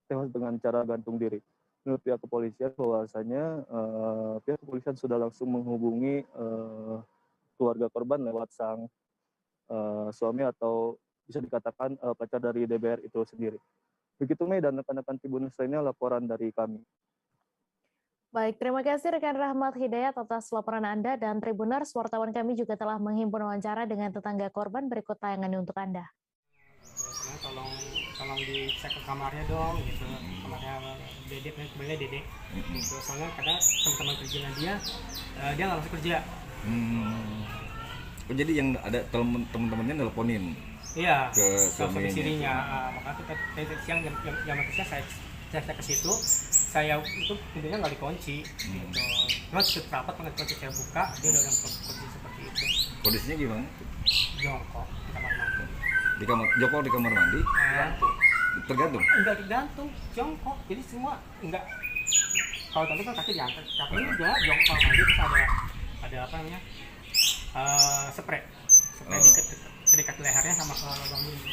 tewas dengan cara gantung diri. Menurut pihak kepolisian bahwasanya pihak kepolisian sudah langsung menghubungi keluarga korban lewat sang suami atau bisa dikatakan pacar dari DBR itu sendiri. Begitu Mei dan rekan-rekan Tribuners lainnya laporan dari kami. Baik, terima kasih rekan Rahmat Hidayat atas laporan Anda, dan Tribuners, wartawan kami juga telah menghimpun wawancara dengan tetangga korban. Berikut tayangannya untuk Anda. Tolong dicek ke kamarnya dong gitu, kamarnya Dedek, sebenarnya Dedek gitu, soalnya kadang teman-teman kerjanya dia nggak masuk kerja. Oh, jadi yang ada teman-temannya nelponin ke suami sirinya. Makanya kita siang jam kerja saya cek ke situ, saya itu pintunya nggak dikunci gitu. Cuma cukup rapat dengan kunci saya buka, dia udah kunci seperti itu. Kondisinya gimana? Jongkok di kamar mandi. Jongkok di kamar mandi? Tergantung? Enggak digantung, jongkok. Jadi semua enggak. Kalau tadi kan kaki diangkat, kaki ini juga jongkok mandi, terus ada apa namanya? Spray dekat lehernya sama ke lubang ini.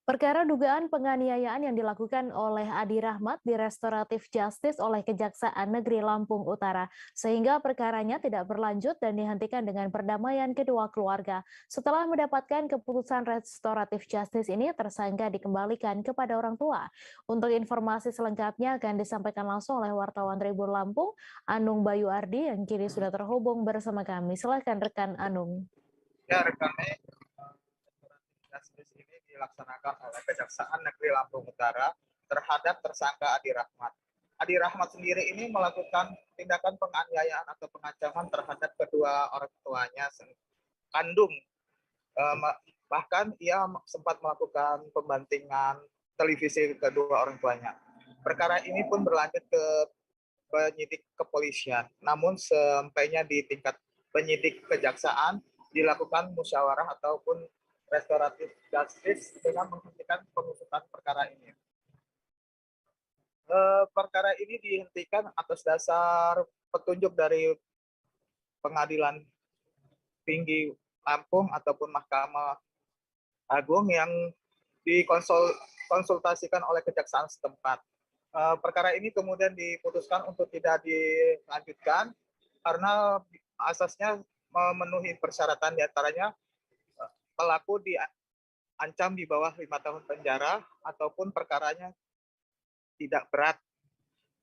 Perkara dugaan penganiayaan yang dilakukan oleh Adi Rahmat di Restoratif Justice oleh Kejaksaan Negeri Lampung Utara, sehingga perkaranya tidak berlanjut dan dihentikan dengan perdamaian kedua keluarga. Setelah mendapatkan keputusan Restoratif Justice ini, tersangka dikembalikan kepada orang tua. Untuk informasi selengkapnya akan disampaikan langsung oleh wartawan Tribun Lampung, Anung Bayu Ardi, yang kini sudah terhubung bersama kami. Silakan rekan Anung. Ya, rekannya, Justice ini dilaksanakan oleh Kejaksaan Negeri Lampung Utara terhadap tersangka Adi Rahmat. Adi Rahmat sendiri ini melakukan tindakan penganiayaan atau pengancaman terhadap kedua orang tuanya kandung. Bahkan ia sempat melakukan pembantingan televisi kedua orang tuanya. Perkara ini pun berlanjut ke penyidik kepolisian. Namun sampainya di tingkat penyidik kejaksaan dilakukan musyawarah ataupun Restoratif Justice dengan menghentikan pengusutan perkara ini. Perkara ini dihentikan atas dasar petunjuk dari Pengadilan Tinggi Lampung ataupun Mahkamah Agung yang dikonsultasikan oleh kejaksaan setempat. Perkara ini kemudian diputuskan untuk tidak dilanjutkan karena asasnya memenuhi persyaratan, diantaranya pelaku diancam di bawah 5 tahun penjara ataupun perkaranya tidak berat.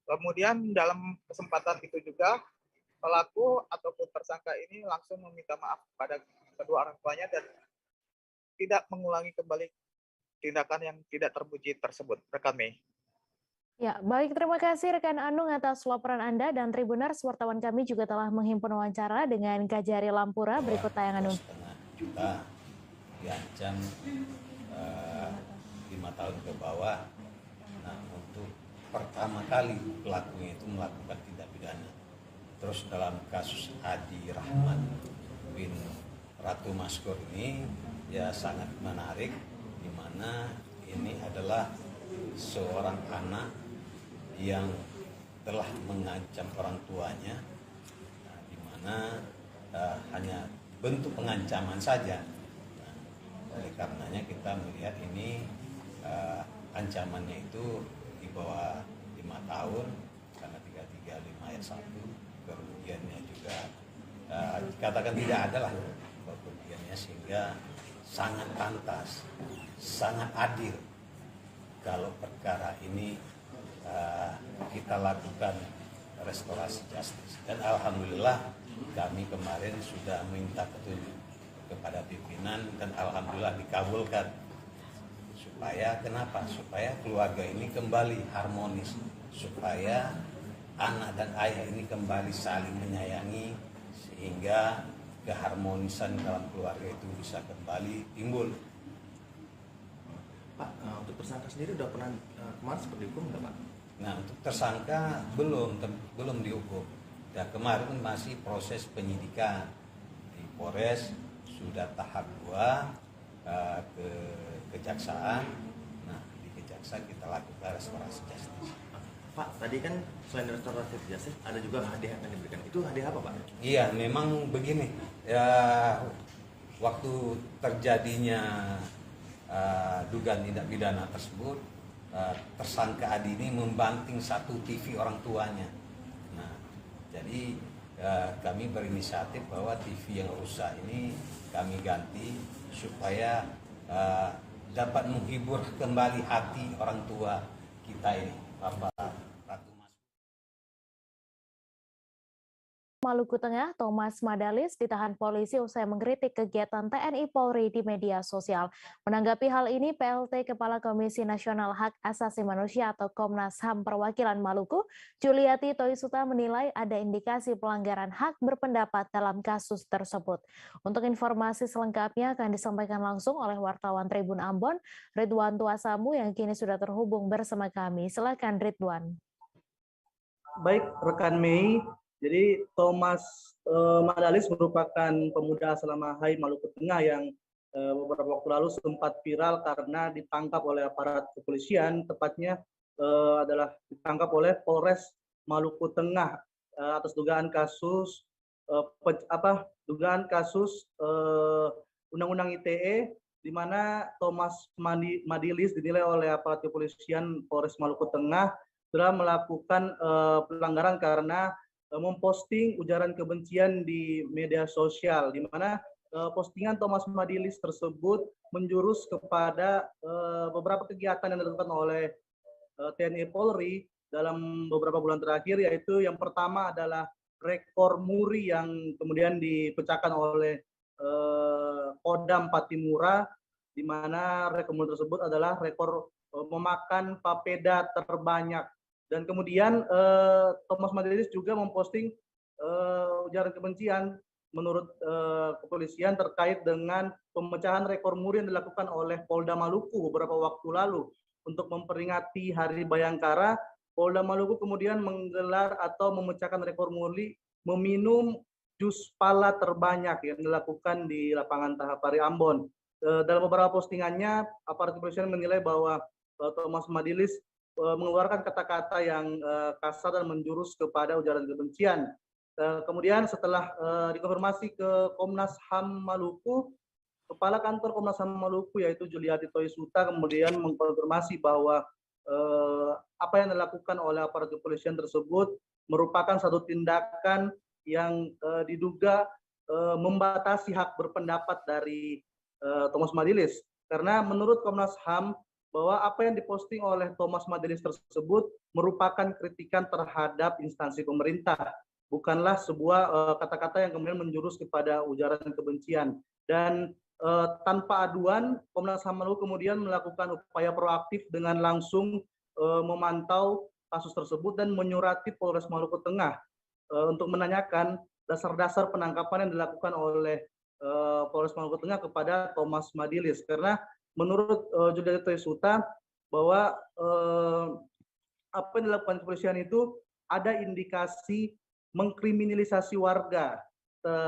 Kemudian dalam kesempatan itu juga pelaku ataupun tersangka ini langsung meminta maaf pada kedua orang tuanya dan tidak mengulangi kembali tindakan yang tidak terpuji tersebut. Rekan Mei. Ya, baik, terima kasih rekan Anung atas laporan Anda, dan Tribuners, wartawan kami juga telah menghimpun wawancara dengan Kajari Lampura. Berikut tayangan Anung. Juta diancam 5 tahun ke bawah. Nah, untuk pertama kali pelakunya itu melakukan tindak pidana. Terus dalam kasus Adi Rahmat bin Ratu Maskur ini ya sangat menarik, di mana ini adalah seorang anak yang telah mengancam orang tuanya, nah, di mana hanya bentuk pengancaman saja. Nah, oleh karenanya kita melihat ini ancamannya itu di bawah 5 tahun karena 335 ayat 1, kerugiannya juga dikatakan tidak ada lah kerugiannya, sehingga sangat pantas, sangat adil kalau perkara ini kita lakukan restorasi justice. Dan alhamdulillah kami kemarin sudah minta petunjuk kepada pimpinan dan alhamdulillah dikabulkan. Supaya kenapa? Supaya keluarga ini kembali harmonis, supaya anak dan ayah ini kembali saling menyayangi, sehingga keharmonisan dalam keluarga itu bisa kembali timbul. Pak, untuk tersangka sendiri udah pernah kemarin seperti hukum nggak Pak? Nah, untuk tersangka belum dihukum. Ya, kemarin masih proses penyidikan di Polres, sudah tahap 2 ke kejaksaan. Nah, di kejaksaan kita lakukan restorasi justice. Pak, tadi kan selain restorasi justice ada juga hadiah yang diberikan. Itu hadiah apa Pak? Iya, memang begini. Ya, waktu terjadinya dugaan tindak pidana tersebut, tersangka Adi ini membanting satu TV orang tuanya. Nah, jadi kami berinisiatif bahwa TV yang rusak ini kami ganti supaya dapat menghibur kembali hati orang tua kita ini, Bapak Ratu Mas. Maluku Tengah, Thomas Madalis ditahan polisi usai mengkritik kegiatan TNI Polri di media sosial. Menanggapi hal ini, PLT Kepala Komisi Nasional Hak Asasi Manusia atau Komnas HAM Perwakilan Maluku, Juliati Toisuta menilai ada indikasi pelanggaran hak berpendapat dalam kasus tersebut. Untuk informasi selengkapnya akan disampaikan langsung oleh wartawan Tribun Ambon, Ridwan Tuasamu yang kini sudah terhubung bersama kami. Silakan Ridwan. Baik, rekan Mei. Jadi Thomas Madalis merupakan pemuda asal Mahai, Maluku Tengah yang beberapa waktu lalu sempat viral karena ditangkap oleh aparat kepolisian, tepatnya adalah ditangkap oleh Polres Maluku Tengah atas dugaan kasus Undang-Undang ITE, di mana Thomas Madalis dinilai oleh aparat kepolisian Polres Maluku Tengah telah melakukan pelanggaran karena memposting ujaran kebencian di media sosial, di mana postingan Thomas Madalis tersebut menjurus kepada beberapa kegiatan yang dilakukan oleh TNI Polri dalam beberapa bulan terakhir, yaitu yang pertama adalah rekor muri yang kemudian dipecahkan oleh Kodam Patimura, di mana rekor muri tersebut adalah rekor memakan papeda terbanyak. Dan kemudian Thomas Madalis juga memposting ujaran kebencian menurut kepolisian terkait dengan pemecahan rekor muri yang dilakukan oleh Polda Maluku beberapa waktu lalu. Untuk memperingati Hari Bayangkara, Polda Maluku kemudian menggelar atau memecahkan rekor muri meminum jus pala terbanyak yang dilakukan di lapangan Tahapari Ambon. Dalam beberapa postingannya, aparat kepolisian menilai bahwa Thomas Madalis mengeluarkan kata-kata yang kasar dan menjurus kepada ujaran kebencian. Kemudian setelah dikonfirmasi ke Komnas HAM Maluku, Kepala Kantor Komnas HAM Maluku yaitu Juliati Toisuta kemudian mengkonfirmasi bahwa apa yang dilakukan oleh aparat kepolisian tersebut merupakan satu tindakan yang diduga membatasi hak berpendapat dari Thomas Madalis. Karena menurut Komnas HAM, bahwa apa yang diposting oleh Thomas Madalis tersebut merupakan kritikan terhadap instansi pemerintah. bukanlah sebuah kata-kata yang kemudian menjurus kepada ujaran kebencian. Dan tanpa aduan, Komnas HAM Maluku kemudian melakukan upaya proaktif dengan langsung memantau kasus tersebut dan menyurati Polres Maluku Tengah untuk menanyakan dasar-dasar penangkapan yang dilakukan oleh Polres Maluku Tengah kepada Thomas Madilis. Karena menurut Judika Trisuta bahwa apa yang dilakukan kepolisian itu ada indikasi mengkriminalisasi warga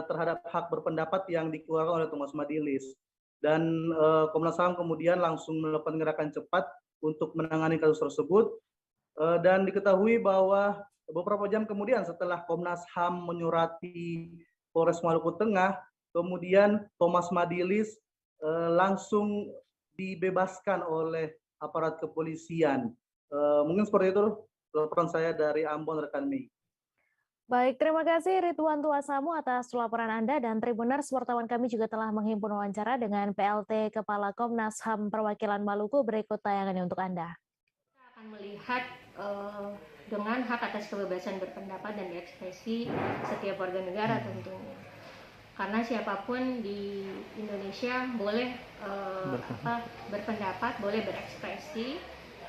terhadap hak berpendapat yang dikeluarkan oleh Thomas Madilis. Dan Komnas HAM kemudian langsung melakukan gerakan cepat untuk menangani kasus tersebut. Dan diketahui bahwa beberapa jam kemudian setelah Komnas HAM menyurati Polres Maluku Tengah, kemudian Thomas Madilis langsung dibebaskan oleh aparat kepolisian. Mungkin seperti itu laporan saya dari Ambon, rekan Mei. Baik, terima kasih Ridwan Tuasamu atas laporan Anda, dan Tribuners, wartawan kami juga telah menghimpun wawancara dengan PLT Kepala Komnas HAM Perwakilan Maluku. Berikut tayangannya untuk Anda. Kita akan melihat dengan hak atas kebebasan berpendapat dan berekspresi setiap warga negara tentunya. Karena siapapun di Indonesia boleh berpendapat, boleh berekspresi,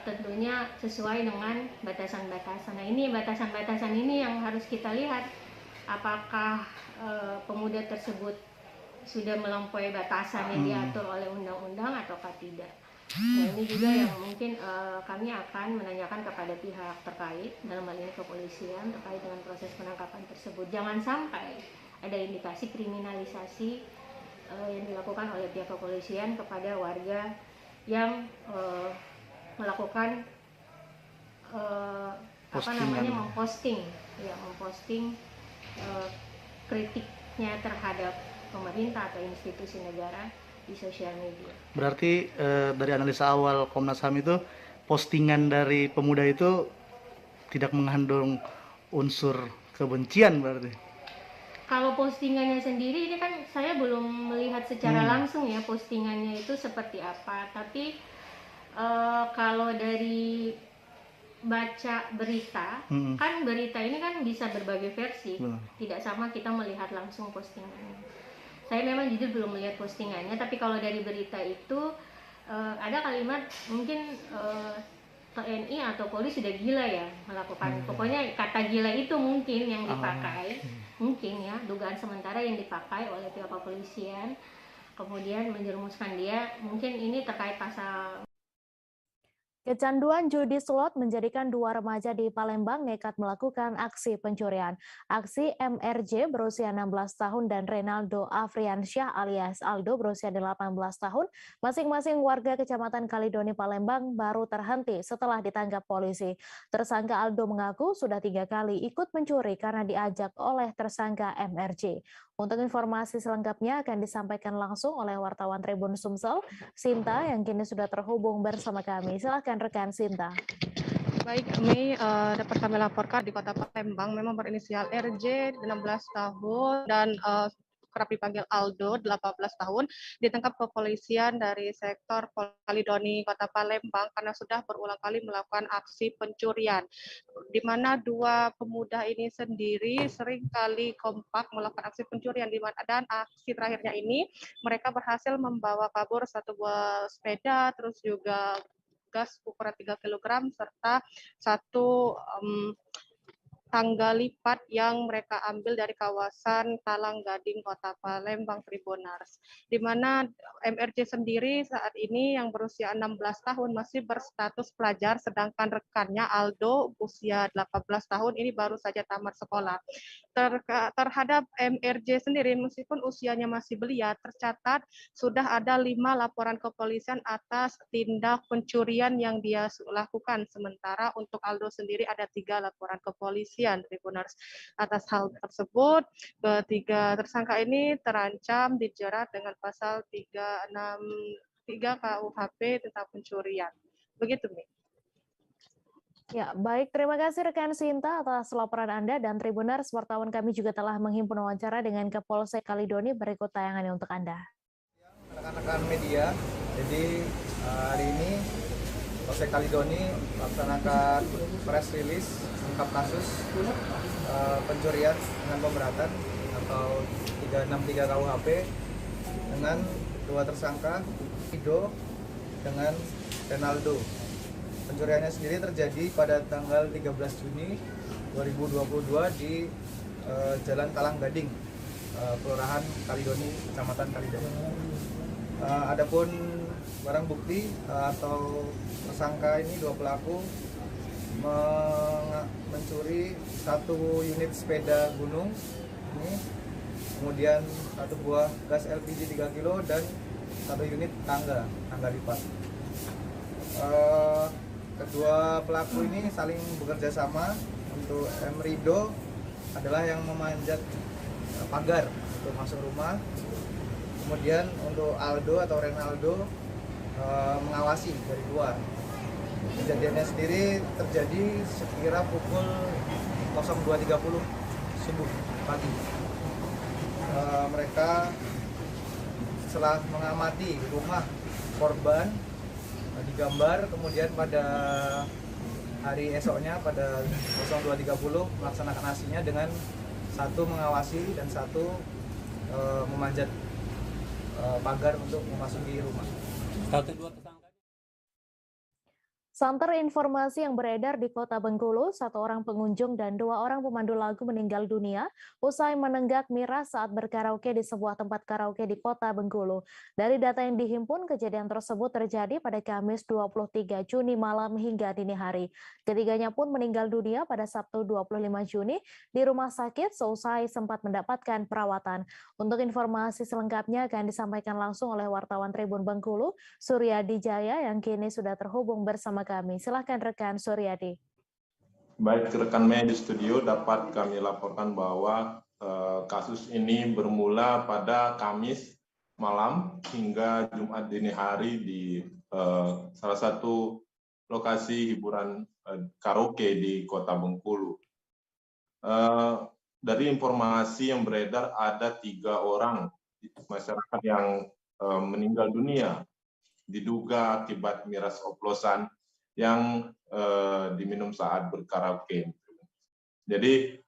tentunya sesuai dengan batasan-batasan. Nah, ini batasan-batasan ini yang harus kita lihat, apakah pemuda tersebut sudah melampaui batasan yang diatur oleh undang-undang ataukah tidak. Nah, ini juga yang mungkin kami akan menanyakan kepada pihak terkait, dalam hal ini kepolisian, terkait dengan proses penangkapan tersebut. Jangan sampai ada indikasi kriminalisasi yang dilakukan oleh pihak kepolisian kepada warga yang melakukan memposting kritiknya terhadap pemerintah atau institusi negara di sosial media. Berarti dari analisa awal Komnas HAM itu, postingan dari pemuda itu tidak mengandung unsur kebencian berarti? Kalau postingannya sendiri ini kan saya belum melihat secara langsung ya postingannya itu seperti apa, tapi kalau dari baca berita, kan berita ini kan bisa berbagai versi, tidak sama kita melihat langsung postingannya. Saya memang jujur belum melihat postingannya, tapi kalau dari berita itu ada kalimat mungkin TNI atau polisi sudah gila ya melakukan, pokoknya kata gila itu mungkin yang dipakai, mungkin ya dugaan sementara yang dipakai oleh pihak kepolisian, kemudian menjerumuskan dia, mungkin ini terkait pasal. Kecanduan judi slot menjadikan dua remaja di Palembang nekat melakukan aksi pencurian. Aksi MRJ berusia 16 tahun dan Renaldo Afriansyah alias Aldo berusia 18 tahun, masing-masing warga Kecamatan Kalidoni, Palembang, baru terhenti setelah ditangkap polisi. Tersangka Aldo mengaku sudah 3 kali ikut mencuri karena diajak oleh tersangka MRJ. Untuk informasi selengkapnya akan disampaikan langsung oleh wartawan Tribun Sumsel, Sinta, yang kini sudah terhubung bersama kami. Silakan rekan Sinta. Baik, Mei, dapat kami laporkan di Kota Palembang memang berinisial RJ 16 tahun dan kerap dipanggil Aldo 18 tahun ditangkap kepolisian dari sektor Kalidoni Kota Palembang karena sudah berulang kali melakukan aksi pencurian, di mana dua pemuda ini sendiri sering kali kompak melakukan aksi pencurian, dan aksi terakhirnya ini mereka berhasil membawa kabur satu buah sepeda, terus juga gas ukuran 3 kg serta satu tangga lipat yang mereka ambil dari kawasan Talang Gading, Kota Palembang, Tribuners. Di mana MRJ sendiri saat ini yang berusia 16 tahun masih berstatus pelajar, sedangkan rekannya Aldo usia 18 tahun ini baru saja tamat sekolah. Terhadap MRJ sendiri, meskipun usianya masih belia, tercatat sudah ada 5 laporan kepolisian atas tindak pencurian yang dia lakukan. Sementara untuk Aldo sendiri ada 3 laporan kepolisian. Tribuners. Atas hal tersebut, ketiga tersangka ini terancam dijerat dengan pasal 363 KUHP tentang pencurian. Begitu, Mi. Ya, baik. Terima kasih rekan Sinta atas laporan Anda, dan Tribuners, wartawan kami juga telah menghimpun wawancara dengan Kapolsek Kalidoni. Berikut tayangannya untuk Anda. Rekan-rekan media, jadi hari ini Polsek Kalidoni melaksanakan press release mengungkap kasus pencurian dengan pemberatan atau 363 KUHP dengan dua tersangka, Ido dengan Renaldo. Pencuriannya sendiri terjadi pada tanggal 13 Juni 2022 di Jalan Talang Gading, Kelurahan Kalidoni, Kecamatan Kalidoni. Adapun barang bukti atau tersangka ini, dua pelaku mencuri 1 unit sepeda gunung ini, kemudian 1 buah gas LPG 3 kg dan 1 unit tangga lipat. Kedua pelaku ini saling bekerja sama. Untuk Emrido adalah yang memanjat pagar untuk masuk rumah. Kemudian untuk Aldo atau Renaldo mengawasi dari luar. Kejadiannya sendiri terjadi sekira pukul 02.30 subuh pagi. Mereka setelah mengamati rumah korban digambar, kemudian pada hari esoknya pada 02.30 melaksanakan aksinya dengan satu mengawasi dan satu memanjat pagar untuk memasuki rumah. Santer informasi yang beredar di Kota Bengkulu, 1 orang pengunjung dan 2 orang pemandu lagu meninggal dunia usai menenggak miras saat berkaraoke di sebuah tempat karaoke di Kota Bengkulu. Dari data yang dihimpun, kejadian tersebut terjadi pada Kamis 23 Juni malam hingga dini hari. Ketiganya pun meninggal dunia pada Sabtu 25 Juni di rumah sakit seusai sempat mendapatkan perawatan. Untuk informasi selengkapnya akan disampaikan langsung oleh wartawan Tribun Bengkulu, Suryadi Jaya, yang kini sudah terhubung bersama kami. Silakan rekan Suryadi. Baik, rekan Mei di studio, dapat kami laporkan bahwa kasus ini bermula pada Kamis malam hingga Jumat dini hari di salah satu lokasi hiburan karaoke di Kota Bengkulu. Dari informasi yang beredar, ada 3 orang masyarakat yang meninggal dunia diduga akibat miras oplosan yang diminum saat berkaraoke. Jadi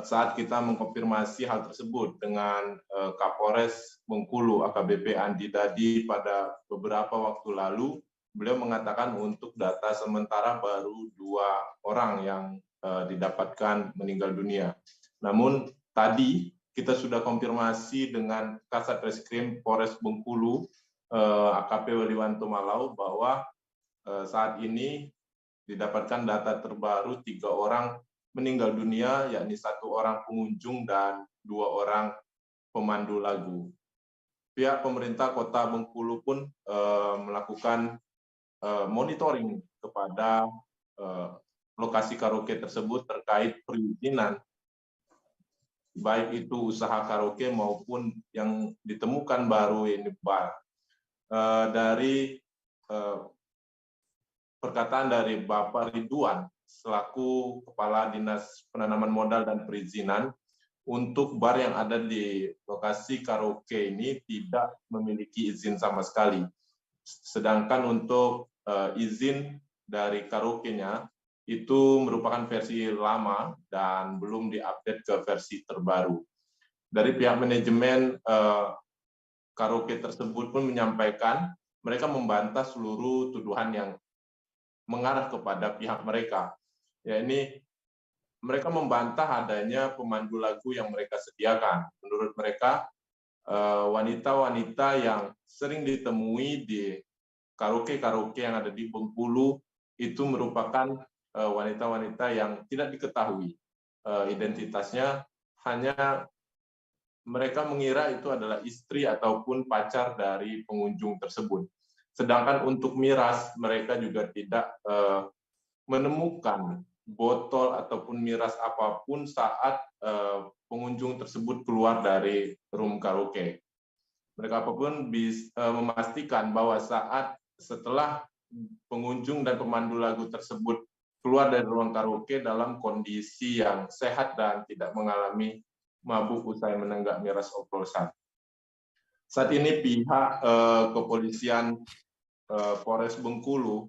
saat kita mengkonfirmasi hal tersebut dengan Kapolres Bengkulu AKBP Andi Dadi pada beberapa waktu lalu, beliau mengatakan untuk data sementara baru 2 orang yang didapatkan meninggal dunia. Namun tadi kita sudah konfirmasi dengan Kasat Reskrim Polres Bengkulu AKP Waliwanto Malau bahwa saat ini didapatkan data terbaru 3 orang meninggal dunia, yakni 1 orang pengunjung dan 2 orang pemandu lagu. Pihak pemerintah Kota Bengkulu pun melakukan monitoring kepada lokasi karaoke tersebut terkait perizinan, baik itu usaha karaoke maupun yang ditemukan baru ini bar. Dari perkataan dari Bapak Ridwan selaku Kepala Dinas Penanaman Modal dan Perizinan, untuk bar yang ada di lokasi karaoke ini tidak memiliki izin sama sekali. Sedangkan untuk izin dari karaoke-nya itu merupakan versi lama dan belum diupdate ke versi terbaru. Dari pihak manajemen karaoke tersebut pun menyampaikan mereka membantah seluruh tuduhan yang mengarah kepada pihak mereka. Ya, ini mereka membantah adanya pemandu lagu yang mereka sediakan. Menurut mereka, wanita-wanita yang sering ditemui di karaoke-karaoke yang ada di Bengkulu itu merupakan wanita-wanita yang tidak diketahui identitasnya, hanya mereka mengira itu adalah istri ataupun pacar dari pengunjung tersebut. Sedangkan untuk miras, mereka juga tidak menemukan botol ataupun miras apapun saat pengunjung tersebut keluar dari room karaoke. Mereka pun memastikan bahwa setelah pengunjung dan pemandu lagu tersebut keluar dari ruang karaoke dalam kondisi yang sehat dan tidak mengalami mabuk usai menenggak miras oplosan. Saat ini pihak kepolisian Polres Bengkulu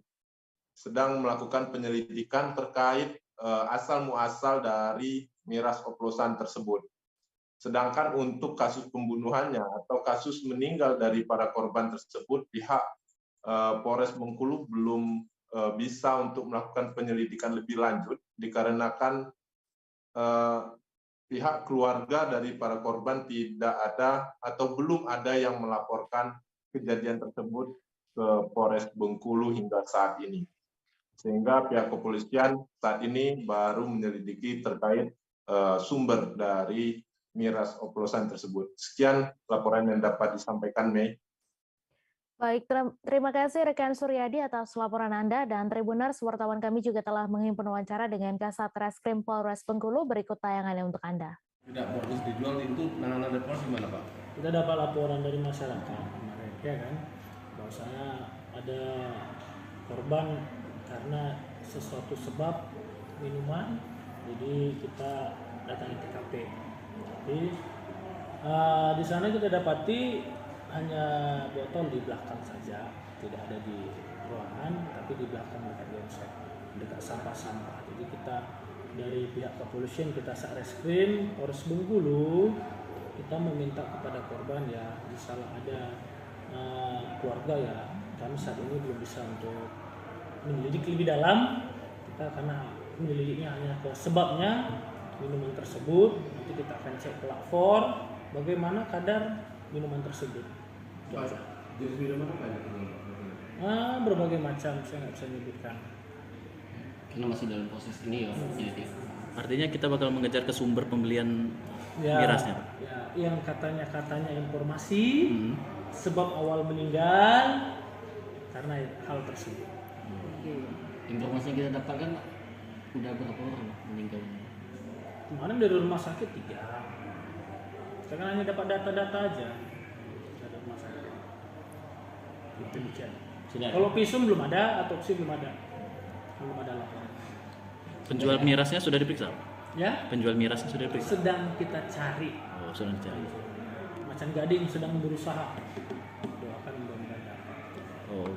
sedang melakukan penyelidikan terkait asal muasal dari miras oplosan tersebut. Sedangkan untuk kasus pembunuhannya atau kasus meninggal dari para korban tersebut, pihak Polres Bengkulu belum bisa untuk melakukan penyelidikan lebih lanjut dikarenakan pihak keluarga dari para korban tidak ada atau belum ada yang melaporkan kejadian tersebut ke Polres Bengkulu hingga saat ini. Sehingga pihak kepolisian saat ini baru menyelidiki terkait sumber dari miras oplosan tersebut. Sekian laporan yang dapat disampaikan, Mei. Baik, terima kasih rekan Suryadi atas laporan Anda, dan Tribuners, wartawan kami juga telah menghimpun wawancara dengan Kasat Reskrim Polres Bengkulu. Berikut tayangannya untuk Anda. Tidak bagus dijual itu penanganan Polres gimana, Pak? Kita dapat laporan dari masyarakat kemarin, ya kan, bahwasanya ada korban karena sesuatu sebab minuman, jadi kita datangi TKP. Jadi di sana kita dapati hanya botol di belakang saja, tidak ada di ruangan, tapi di belakang dekat genset, dekat sampah-sampah. Jadi kita dari pihak kepolisian, kita Satreskrim Polres Bengkulu, kita meminta kepada korban ya, misalnya ada keluarga ya, kami saat ini belum bisa untuk menyelidik lebih dalam, kita karena menyelidiknya hanya ke sebabnya minuman tersebut. Nanti kita akan cek pelapor bagaimana kadar minuman tersebut. Jenis minuman apa ya? Berbagai macam, saya nggak bisa menyebutkan. Karena masih dalam proses ini ya. Jadi artinya kita bakal mengejar ke sumber pembelian mirasnya. Ya, yang katanya informasi sebab awal meninggal karena hal tersebut. Informasi yang kita dapatkan udah berapa orang meninggal? Kemarin dari rumah sakit 3. Sekarang hanya dapat data-data aja dari rumah sakit. Kalau visum belum ada, autopsi belum ada laporan. Penjual mirasnya sudah diperiksa? Ya. Penjual mirasnya sudah diperiksa? Sedang kita cari. Oh, sedang dicari. Macan Gading sedang berusaha. Doakan mudah-mudahan dapat. Oh.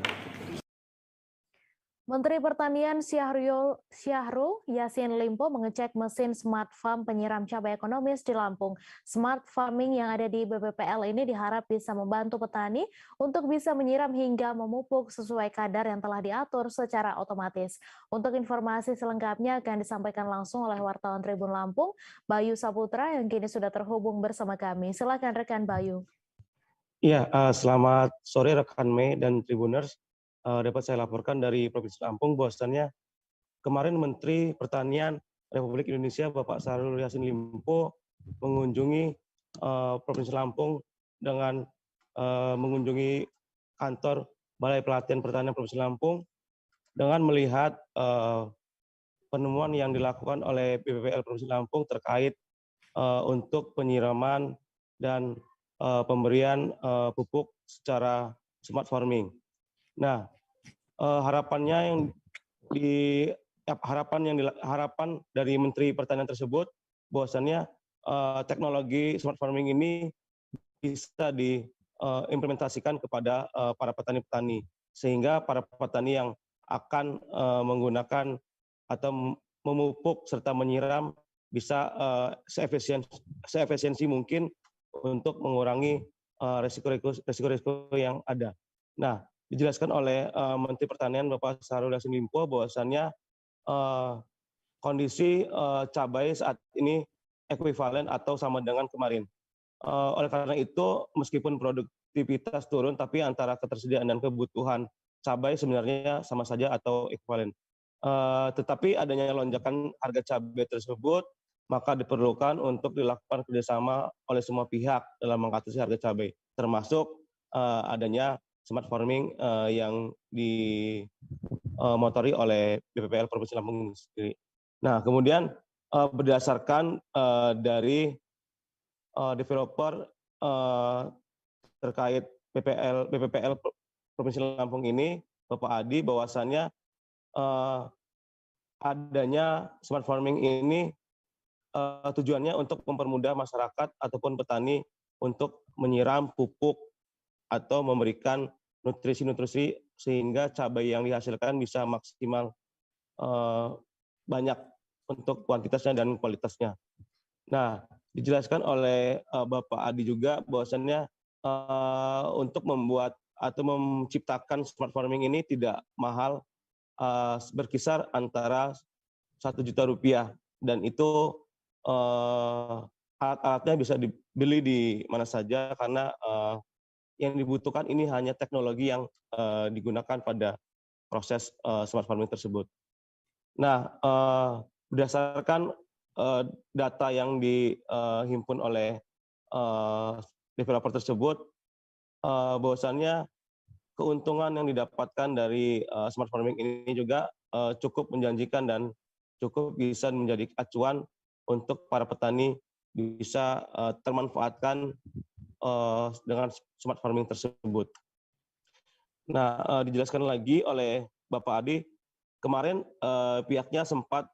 Menteri Pertanian Syahrul Yassin Limpo mengecek mesin smart farm penyiram cabai ekonomis di Lampung. Smart farming yang ada di BPPL ini diharap bisa membantu petani untuk bisa menyiram hingga memupuk sesuai kadar yang telah diatur secara otomatis. Untuk informasi selengkapnya akan disampaikan langsung oleh wartawan Tribun Lampung, Bayu Saputra, yang kini sudah terhubung bersama kami. Silakan rekan Bayu. Iya, selamat sore rekan Mei dan Tribuners. Dapat saya laporkan dari Provinsi Lampung bahwasannya kemarin Menteri Pertanian Republik Indonesia Bapak Syahrul Yassin Limpo mengunjungi Provinsi Lampung dengan mengunjungi kantor Balai Pelatihan Pertanian Provinsi Lampung dengan melihat penemuan yang dilakukan oleh BPPL Provinsi Lampung terkait untuk penyiraman dan pemberian pupuk secara smart farming. Nah, harapan dari Menteri Pertanian tersebut bahwasannya teknologi smart farming ini bisa diimplementasikan kepada para petani-petani, sehingga para petani yang akan menggunakan atau memupuk serta menyiram bisa seefisiensi mungkin untuk mengurangi risiko-risiko yang ada. Nah, dijelaskan oleh Menteri Pertanian Bapak Syahrul Yassin Limpo bahwasannya kondisi cabai saat ini ekuivalen atau sama dengan kemarin. Oleh karena itu, meskipun produktivitas turun, tapi antara ketersediaan dan kebutuhan cabai sebenarnya sama saja atau ekuivalen. Tetapi adanya lonjakan harga cabai tersebut, maka diperlukan untuk dilakukan kerjasama oleh semua pihak dalam mengatasi harga cabai, termasuk adanya smart farming yang dimotori oleh BPPL Provinsi Lampung sendiri. Nah, kemudian berdasarkan dari developer terkait BPPL Provinsi Lampung ini, Bapak Adi, bahwasannya adanya smart farming ini tujuannya untuk mempermudah masyarakat ataupun petani untuk menyiram pupuk atau memberikan nutrisi-nutrisi sehingga cabai yang dihasilkan bisa maksimal banyak untuk kuantitasnya dan kualitasnya. Nah, dijelaskan oleh Bapak Adi juga bahwasannya untuk membuat atau menciptakan smart farming ini tidak mahal, berkisar antara 1 juta rupiah, dan itu alat-alatnya bisa dibeli di mana saja karena yang dibutuhkan ini hanya teknologi yang digunakan pada proses smart farming tersebut. Nah, berdasarkan data yang dihimpun oleh developer tersebut, bahwasannya keuntungan yang didapatkan dari smart farming ini juga cukup menjanjikan dan cukup bisa menjadi acuan untuk para petani bisa termanfaatkan dengan smart farming tersebut. Nah, dijelaskan lagi oleh Bapak Adi, kemarin pihaknya sempat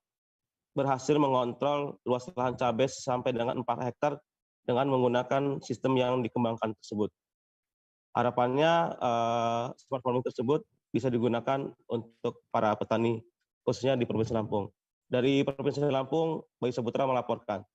berhasil mengontrol luas lahan cabai sampai dengan 4 hektar dengan menggunakan sistem yang dikembangkan tersebut. Harapannya smart farming tersebut bisa digunakan untuk para petani, khususnya di Provinsi Lampung. Dari Provinsi Lampung, Bayu Saputra melaporkan.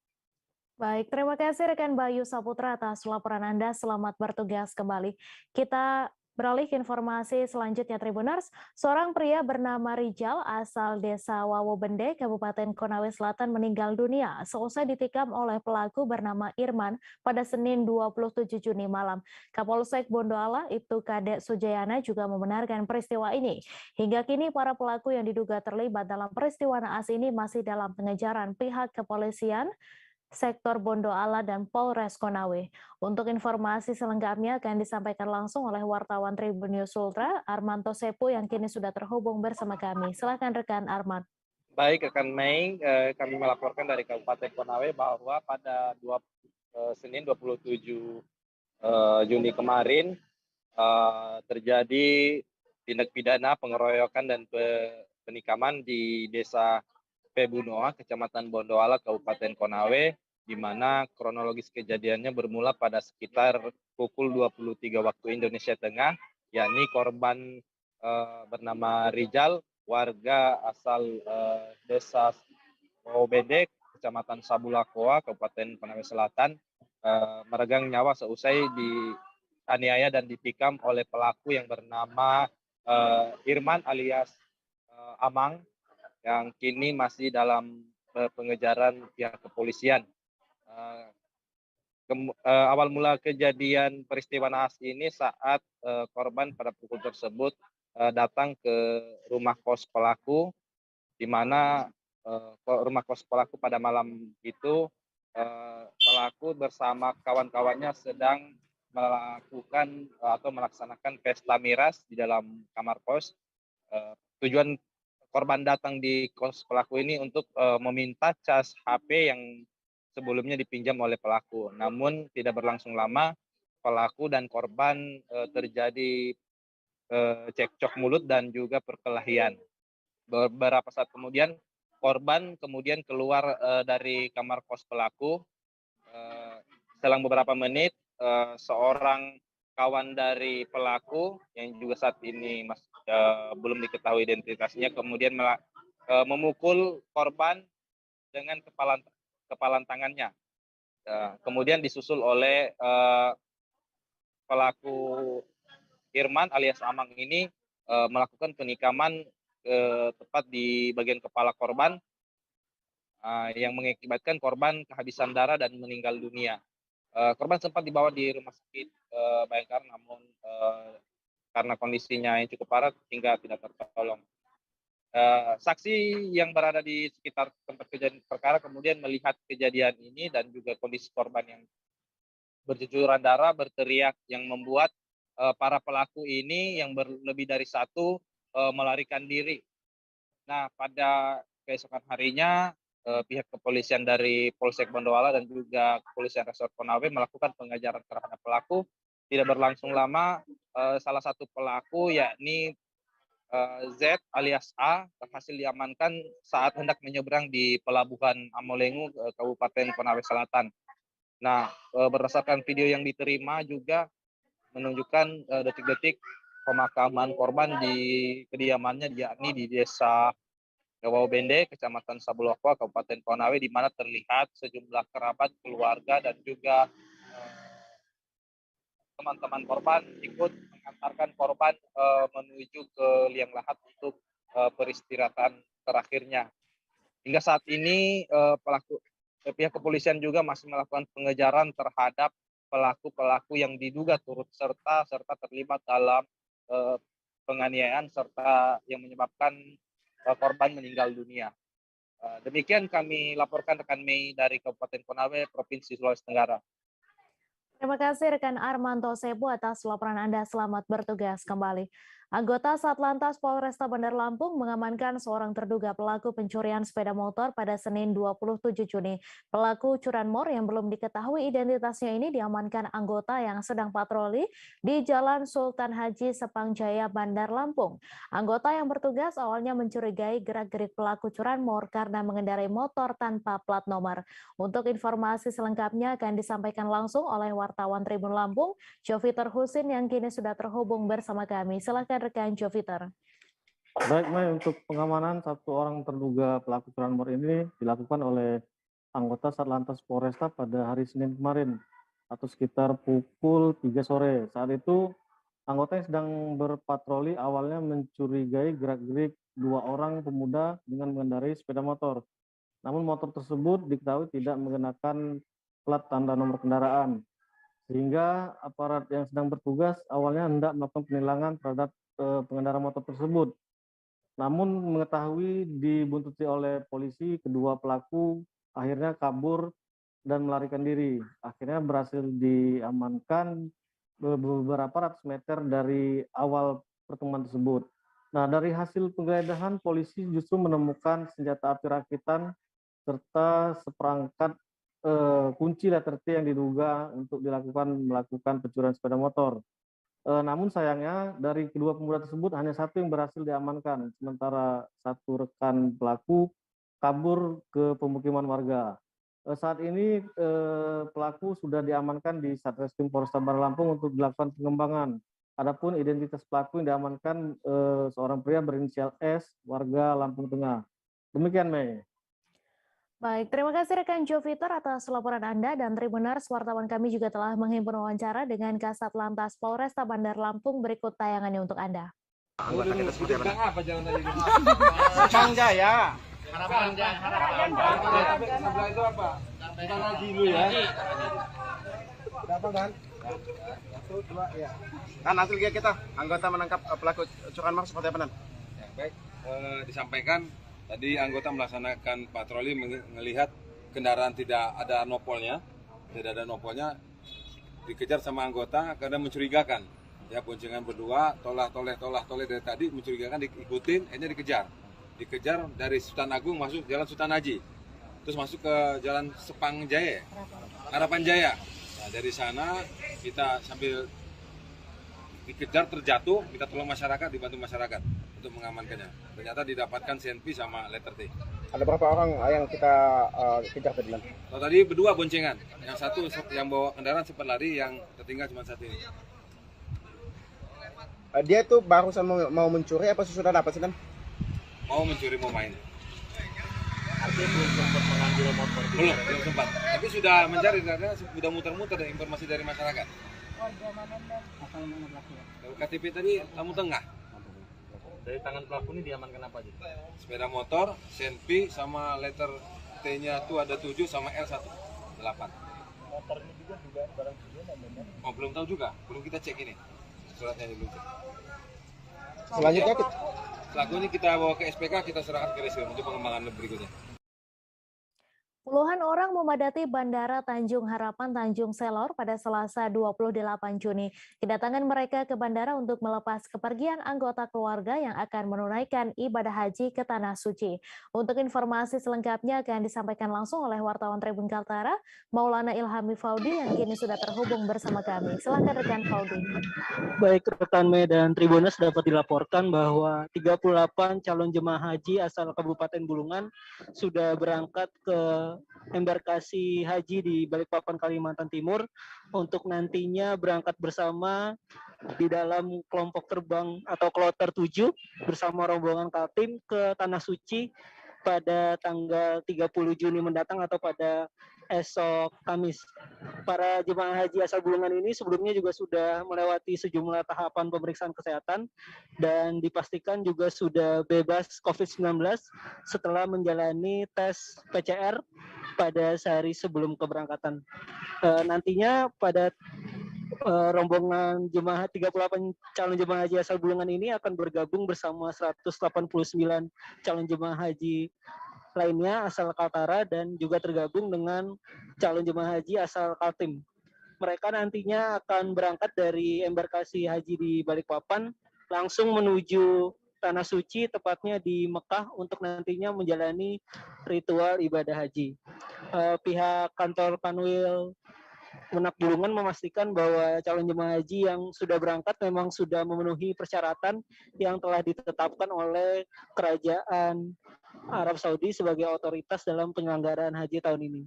Baik, terima kasih rekan Bayu Saputra atas laporan Anda. Selamat bertugas kembali. Kita beralih ke informasi selanjutnya, Tribuners. Seorang pria bernama Rijal asal desa Wawobende, Kabupaten Konawe Selatan meninggal dunia seusai ditikam oleh pelaku bernama Irman pada Senin 27 Juni malam. Kapolsek Bondoala Ibtu Kadek Sujayana juga membenarkan peristiwa ini. Hingga kini para pelaku yang diduga terlibat dalam peristiwa naas ini masih dalam pengejaran pihak kepolisian, Sektor Bondoala dan Polres Konawe. Untuk informasi selengkapnya akan disampaikan langsung oleh wartawan Tribun News Ultra, Armanto Sepu yang kini sudah terhubung bersama kami. Silakan rekan Arman. Baik, rekan Mei, kami melaporkan dari Kabupaten Konawe bahwa pada Senin 27 Juni kemarin terjadi tindak pidana pengeroyokan dan penikaman di Desa Pebunoa, Kecamatan Bondoala, Kabupaten Konawe, di mana kronologis kejadiannya bermula pada sekitar pukul 23 waktu Indonesia Tengah, yakni korban bernama Rijal, warga asal Desa Wawobende, Kecamatan Sabulakoa, Kabupaten Konawe Selatan, meregang nyawa seusai dianiaya dan ditikam oleh pelaku yang bernama Irman alias Amang, yang kini masih dalam pengejaran pihak kepolisian. Awal mula kejadian peristiwa naas ini saat korban pada pukul tersebut datang ke rumah kos pelaku, di mana rumah kos pelaku pada malam itu pelaku bersama kawan-kawannya sedang melakukan atau melaksanakan pesta miras di dalam kamar kos. Tujuan korban datang di kos pelaku ini untuk meminta cas HP yang sebelumnya dipinjam oleh pelaku. Namun tidak berlangsung lama, pelaku dan korban terjadi cekcok mulut dan juga perkelahian. Beberapa saat kemudian, korban kemudian keluar dari kamar kos pelaku. Selang beberapa menit, seorang kawan dari pelaku yang juga saat ini belum diketahui identitasnya kemudian memukul korban dengan kepalan tangannya. Kemudian disusul oleh pelaku Irman alias Amang ini melakukan penikaman tepat di bagian kepala korban yang mengakibatkan korban kehabisan darah dan meninggal dunia. Korban sempat dibawa di rumah sakit Bayangkara, namun karena kondisinya yang cukup parah hingga tidak tertolong. Saksi yang berada di sekitar tempat kejadian perkara kemudian melihat kejadian ini dan juga kondisi korban yang bercucuran darah berteriak yang membuat para pelaku ini yang lebih dari satu melarikan diri. Nah, pada keesokan harinya pihak kepolisian dari Polsek Bondoala dan juga kepolisian Resort Konawe melakukan pengejaran terhadap pelaku. Tidak berlangsung lama, salah satu pelaku yakni Z alias A berhasil diamankan saat hendak menyeberang di Pelabuhan Amolengu, Kabupaten Konawe Selatan. Nah, berdasarkan video yang diterima juga menunjukkan detik-detik pemakaman korban di kediamannya, yakni di Desa Bende, Kecamatan Sabulokwa, Kabupaten Konawe, di mana terlihat sejumlah kerabat, keluarga, dan juga teman-teman korban ikut mengantarkan korban menuju ke liang lahat untuk peristirahatan terakhirnya. Hingga saat ini pihak kepolisian juga masih melakukan pengejaran terhadap pelaku-pelaku yang diduga turut serta terlibat dalam penganiayaan serta yang menyebabkan korban meninggal dunia. Demikian kami laporkan rekan Mei dari Kabupaten Konawe, Provinsi Sulawesi Tenggara. Terima kasih rekan Armanto Sebo atas laporan Anda. Selamat bertugas kembali. Anggota Satlantas Polresta Bandar Lampung mengamankan seorang terduga pelaku pencurian sepeda motor pada Senin 27 Juni. Pelaku curanmor yang belum diketahui identitasnya ini diamankan anggota yang sedang patroli di Jalan Sultan Haji Sepang Jaya, Bandar Lampung. Anggota yang bertugas awalnya mencurigai gerak-gerik pelaku curanmor karena mengendarai motor tanpa plat nomor. Untuk informasi selengkapnya akan disampaikan langsung oleh wartawan Tribun Lampung, Joviter Husin yang kini sudah terhubung bersama kami. Silakan rekan Joviter. Baik, Mai, untuk pengamanan satu orang terduga pelaku curanmor ini dilakukan oleh anggota Satlantas Polresta pada hari Senin kemarin atau sekitar pukul 3 sore. Saat itu anggota yang sedang berpatroli awalnya mencurigai gerak-gerik dua orang pemuda dengan mengendarai sepeda motor. Namun motor tersebut diketahui tidak mengenakan plat tanda nomor kendaraan, sehingga aparat yang sedang bertugas awalnya hendak melakukan penilangan terhadap pengendara motor tersebut. Namun mengetahui dibuntuti oleh polisi, kedua pelaku akhirnya kabur dan melarikan diri. Akhirnya berhasil diamankan beberapa ratus meter dari awal pertemuan tersebut. Nah, dari hasil penggeledahan, polisi justru menemukan senjata api rakitan serta seperangkat kunci letter T yang diduga untuk melakukan pencurian sepeda motor. Namun sayangnya dari kedua pemuda tersebut hanya satu yang berhasil diamankan, sementara satu rekan pelaku kabur ke pemukiman warga. Saat ini pelaku sudah diamankan di Satreskrim Polresta Bandar Lampung untuk dilakukan pengembangan. Adapun identitas pelaku yang diamankan seorang pria berinisial S, warga Lampung Tengah. Demikian, Mei. Baik, terima kasih rekan Joviter atas laporan Anda, dan Tribuners, wartawan kami juga telah menghimpun wawancara dengan Kasat Lantas Polresta Bandar Lampung. Berikut tayangannya untuk Anda. Anggota kita seperti apa? Jalan tadi? Sepang Jaya. Harapan. Sebelah itu apa? Sultan Haji dulu ya. Berapa kan? 1, 2, ya. Kan hasil kita, anggota menangkap pelaku curanmor seperti apa, Nan? Ya, baik, disampaikan tadi anggota melaksanakan patroli melihat kendaraan tidak ada nopolnya, dikejar sama anggota karena mencurigakan. Ya, boncengan berdua, tolah dari tadi mencurigakan, diikutin, akhirnya dikejar dari Sultan Agung masuk Jalan Sultan Haji, terus masuk ke Jalan Sepang Jaya, Harapan Jaya. Nah, dari sana kita sambil dikejar terjatuh, kita tolong masyarakat, dibantu masyarakat untuk mengamankannya. Ternyata didapatkan senpi sama letter T. Ada berapa orang yang kita kejar tadi? Oh, tadi berdua boncengan. Yang satu yang bawa kendaraan sempat lari, yang tertinggal cuma satu ini. Dia itu barusan mau mencuri apa sudah dapat sih, Nan? Mau mencuri, mau main. Artinya belum sempat mengambil motor. Belum sempat. Tapi sudah mencari karena sudah muter-muter informasi dari masyarakat. Warga mana, Dan? Asal mana pelaku? KTP tadi Lampung Tengah. Dari tangan pelaku ini diamankan apa aja? Sepeda motor, senpi, sama letter T-nya itu ada 7 sama L 1, 8. Motornya juga barang bukti namanya? Oh, belum tahu juga, belum kita cek ini. Suratnya belum cek. Selanjutnya ini kita bawa ke SPK, kita serahkan ke reskrim untuk pengembangan berikutnya. Puluhan orang memadati Bandara Tanjung Harapan, Tanjung Selor pada Selasa 28 Juni. Kedatangan mereka ke bandara untuk melepas kepergian anggota keluarga yang akan menunaikan ibadah haji ke Tanah Suci. Untuk informasi selengkapnya akan disampaikan langsung oleh wartawan Tribun Kaltara, Maulana Ilhami Faudi yang kini sudah terhubung bersama kami. Silakan rekan Faudi. Baik, rekan Mei dan Tribuners, dapat dilaporkan bahwa 38 calon jemaah haji asal Kabupaten Bulungan sudah berangkat ke embarkasi haji di Balikpapan, Kalimantan Timur untuk nantinya berangkat bersama di dalam kelompok terbang atau kloter 7 bersama rombongan Kaltim ke Tanah Suci pada tanggal 30 Juni mendatang atau pada esok Kamis. Para jemaah haji asal Bulungan ini sebelumnya juga sudah melewati sejumlah tahapan pemeriksaan kesehatan dan dipastikan juga sudah bebas COVID-19 setelah menjalani tes PCR pada sehari sebelum keberangkatan. Nantinya pada rombongan jemaah 38 calon jemaah haji asal Bulungan ini akan bergabung bersama 189 calon jemaah haji lainnya asal Kaltara dan juga tergabung dengan calon jemaah haji asal Kaltim. Mereka nantinya akan berangkat dari embarkasi haji di Balikpapan langsung menuju Tanah Suci, tepatnya di Mekah untuk nantinya menjalani ritual ibadah haji. Pihak kantor Kanwil Menak Bulungan memastikan bahwa calon jemaah haji yang sudah berangkat memang sudah memenuhi persyaratan yang telah ditetapkan oleh Kerajaan Arab Saudi sebagai otoritas dalam penyelenggaraan haji tahun ini.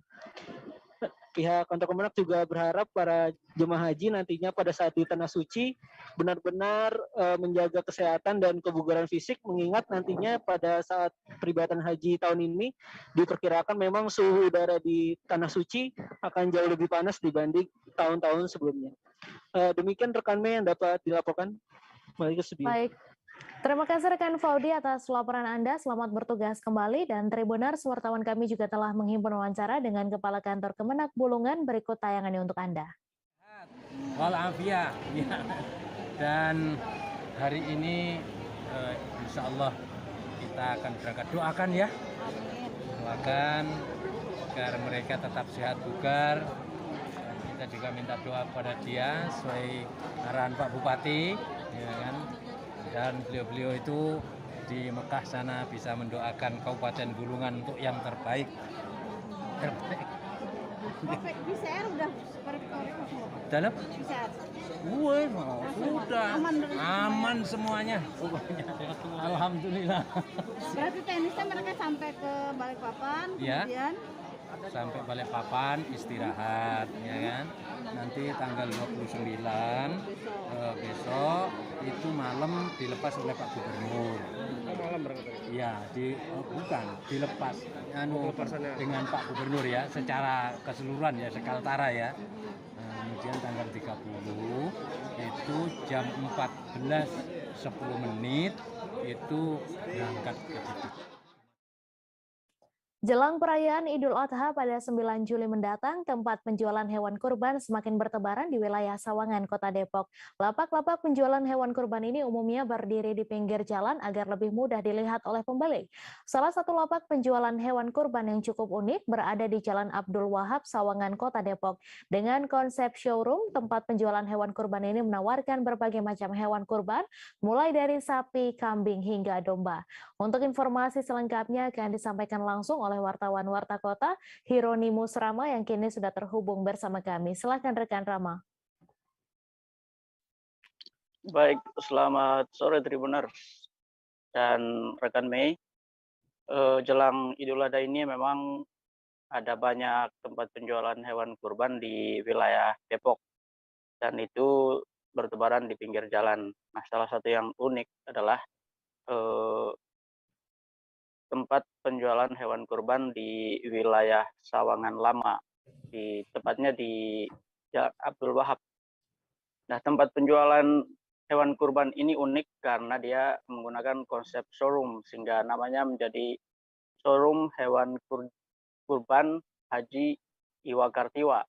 Pihak kantor Kemenak juga berharap para jemaah haji nantinya pada saat di Tanah Suci benar-benar menjaga kesehatan dan kebugaran fisik, mengingat nantinya pada saat peribadatan haji tahun ini diperkirakan memang suhu udara di Tanah Suci akan jauh lebih panas dibanding tahun-tahun sebelumnya. Demikian rekan Mei yang dapat dilaporkan. Balik ke studio. Baik. Terima kasih rekan Faudi atas laporan Anda. Selamat bertugas kembali. Dan Tribuners, wartawan kami juga telah menghimpun wawancara dengan Kepala Kantor Kemenak Bulungan. Berikut tayangannya untuk Anda. Walafiat. Ya. Dan hari ini insya Allah kita akan berangkat. Doakan ya. Doakan agar mereka tetap sehat bugar. Kita juga minta doa kepada dia sesuai arahan Pak Bupati, ya kan? Dan beliau-beliau itu di Mekah sana bisa mendoakan Kabupaten Bulungan untuk yang terbaik. PCR udah Dalam? PCR. Sudah. Aman semuanya. Alhamdulillah. Berarti teknisnya mereka sampai ke Balikpapan, Ya. kemudian Sampai Balikpapan istirahat, ya kan? Nanti tanggal 29 besok itu malam dilepas oleh Pak Gubernur. Malam berangkat? Iya, bukan dilepas dengan Pak Gubernur ya, secara keseluruhan ya, sekaltara ya. Kemudian tanggal 30 itu jam 14.10 itu berangkat ke situ. Jelang perayaan Idul Adha pada 9 Juli mendatang, tempat penjualan hewan kurban semakin bertebaran di wilayah Sawangan, Kota Depok. Lapak-lapak penjualan hewan kurban ini umumnya berdiri di pinggir jalan agar lebih mudah dilihat oleh pembeli. Salah satu lapak penjualan hewan kurban yang cukup unik berada di Jalan Abdul Wahab, Sawangan, Kota Depok. Dengan konsep showroom, tempat penjualan hewan kurban ini menawarkan berbagai macam hewan kurban, mulai dari sapi, kambing, hingga domba. Untuk informasi selengkapnya akan disampaikan langsung oleh wartawan Warta Kota, Hieronimus Rama yang kini sudah terhubung bersama kami. Silakan rekan Rama. Baik, selamat sore Tribuners dan rekan Mei. Jelang Idul Adha ini memang ada banyak tempat penjualan hewan kurban di wilayah Depok dan itu bertebaran di pinggir jalan. Nah, salah satu yang unik adalah tempat penjualan hewan kurban di wilayah Sawangan Lama, tepatnya di Jalan Abdul Wahab. Nah, tempat penjualan hewan kurban ini unik karena dia menggunakan konsep showroom, sehingga namanya menjadi showroom hewan kurban Haji Iwa Kartiwa.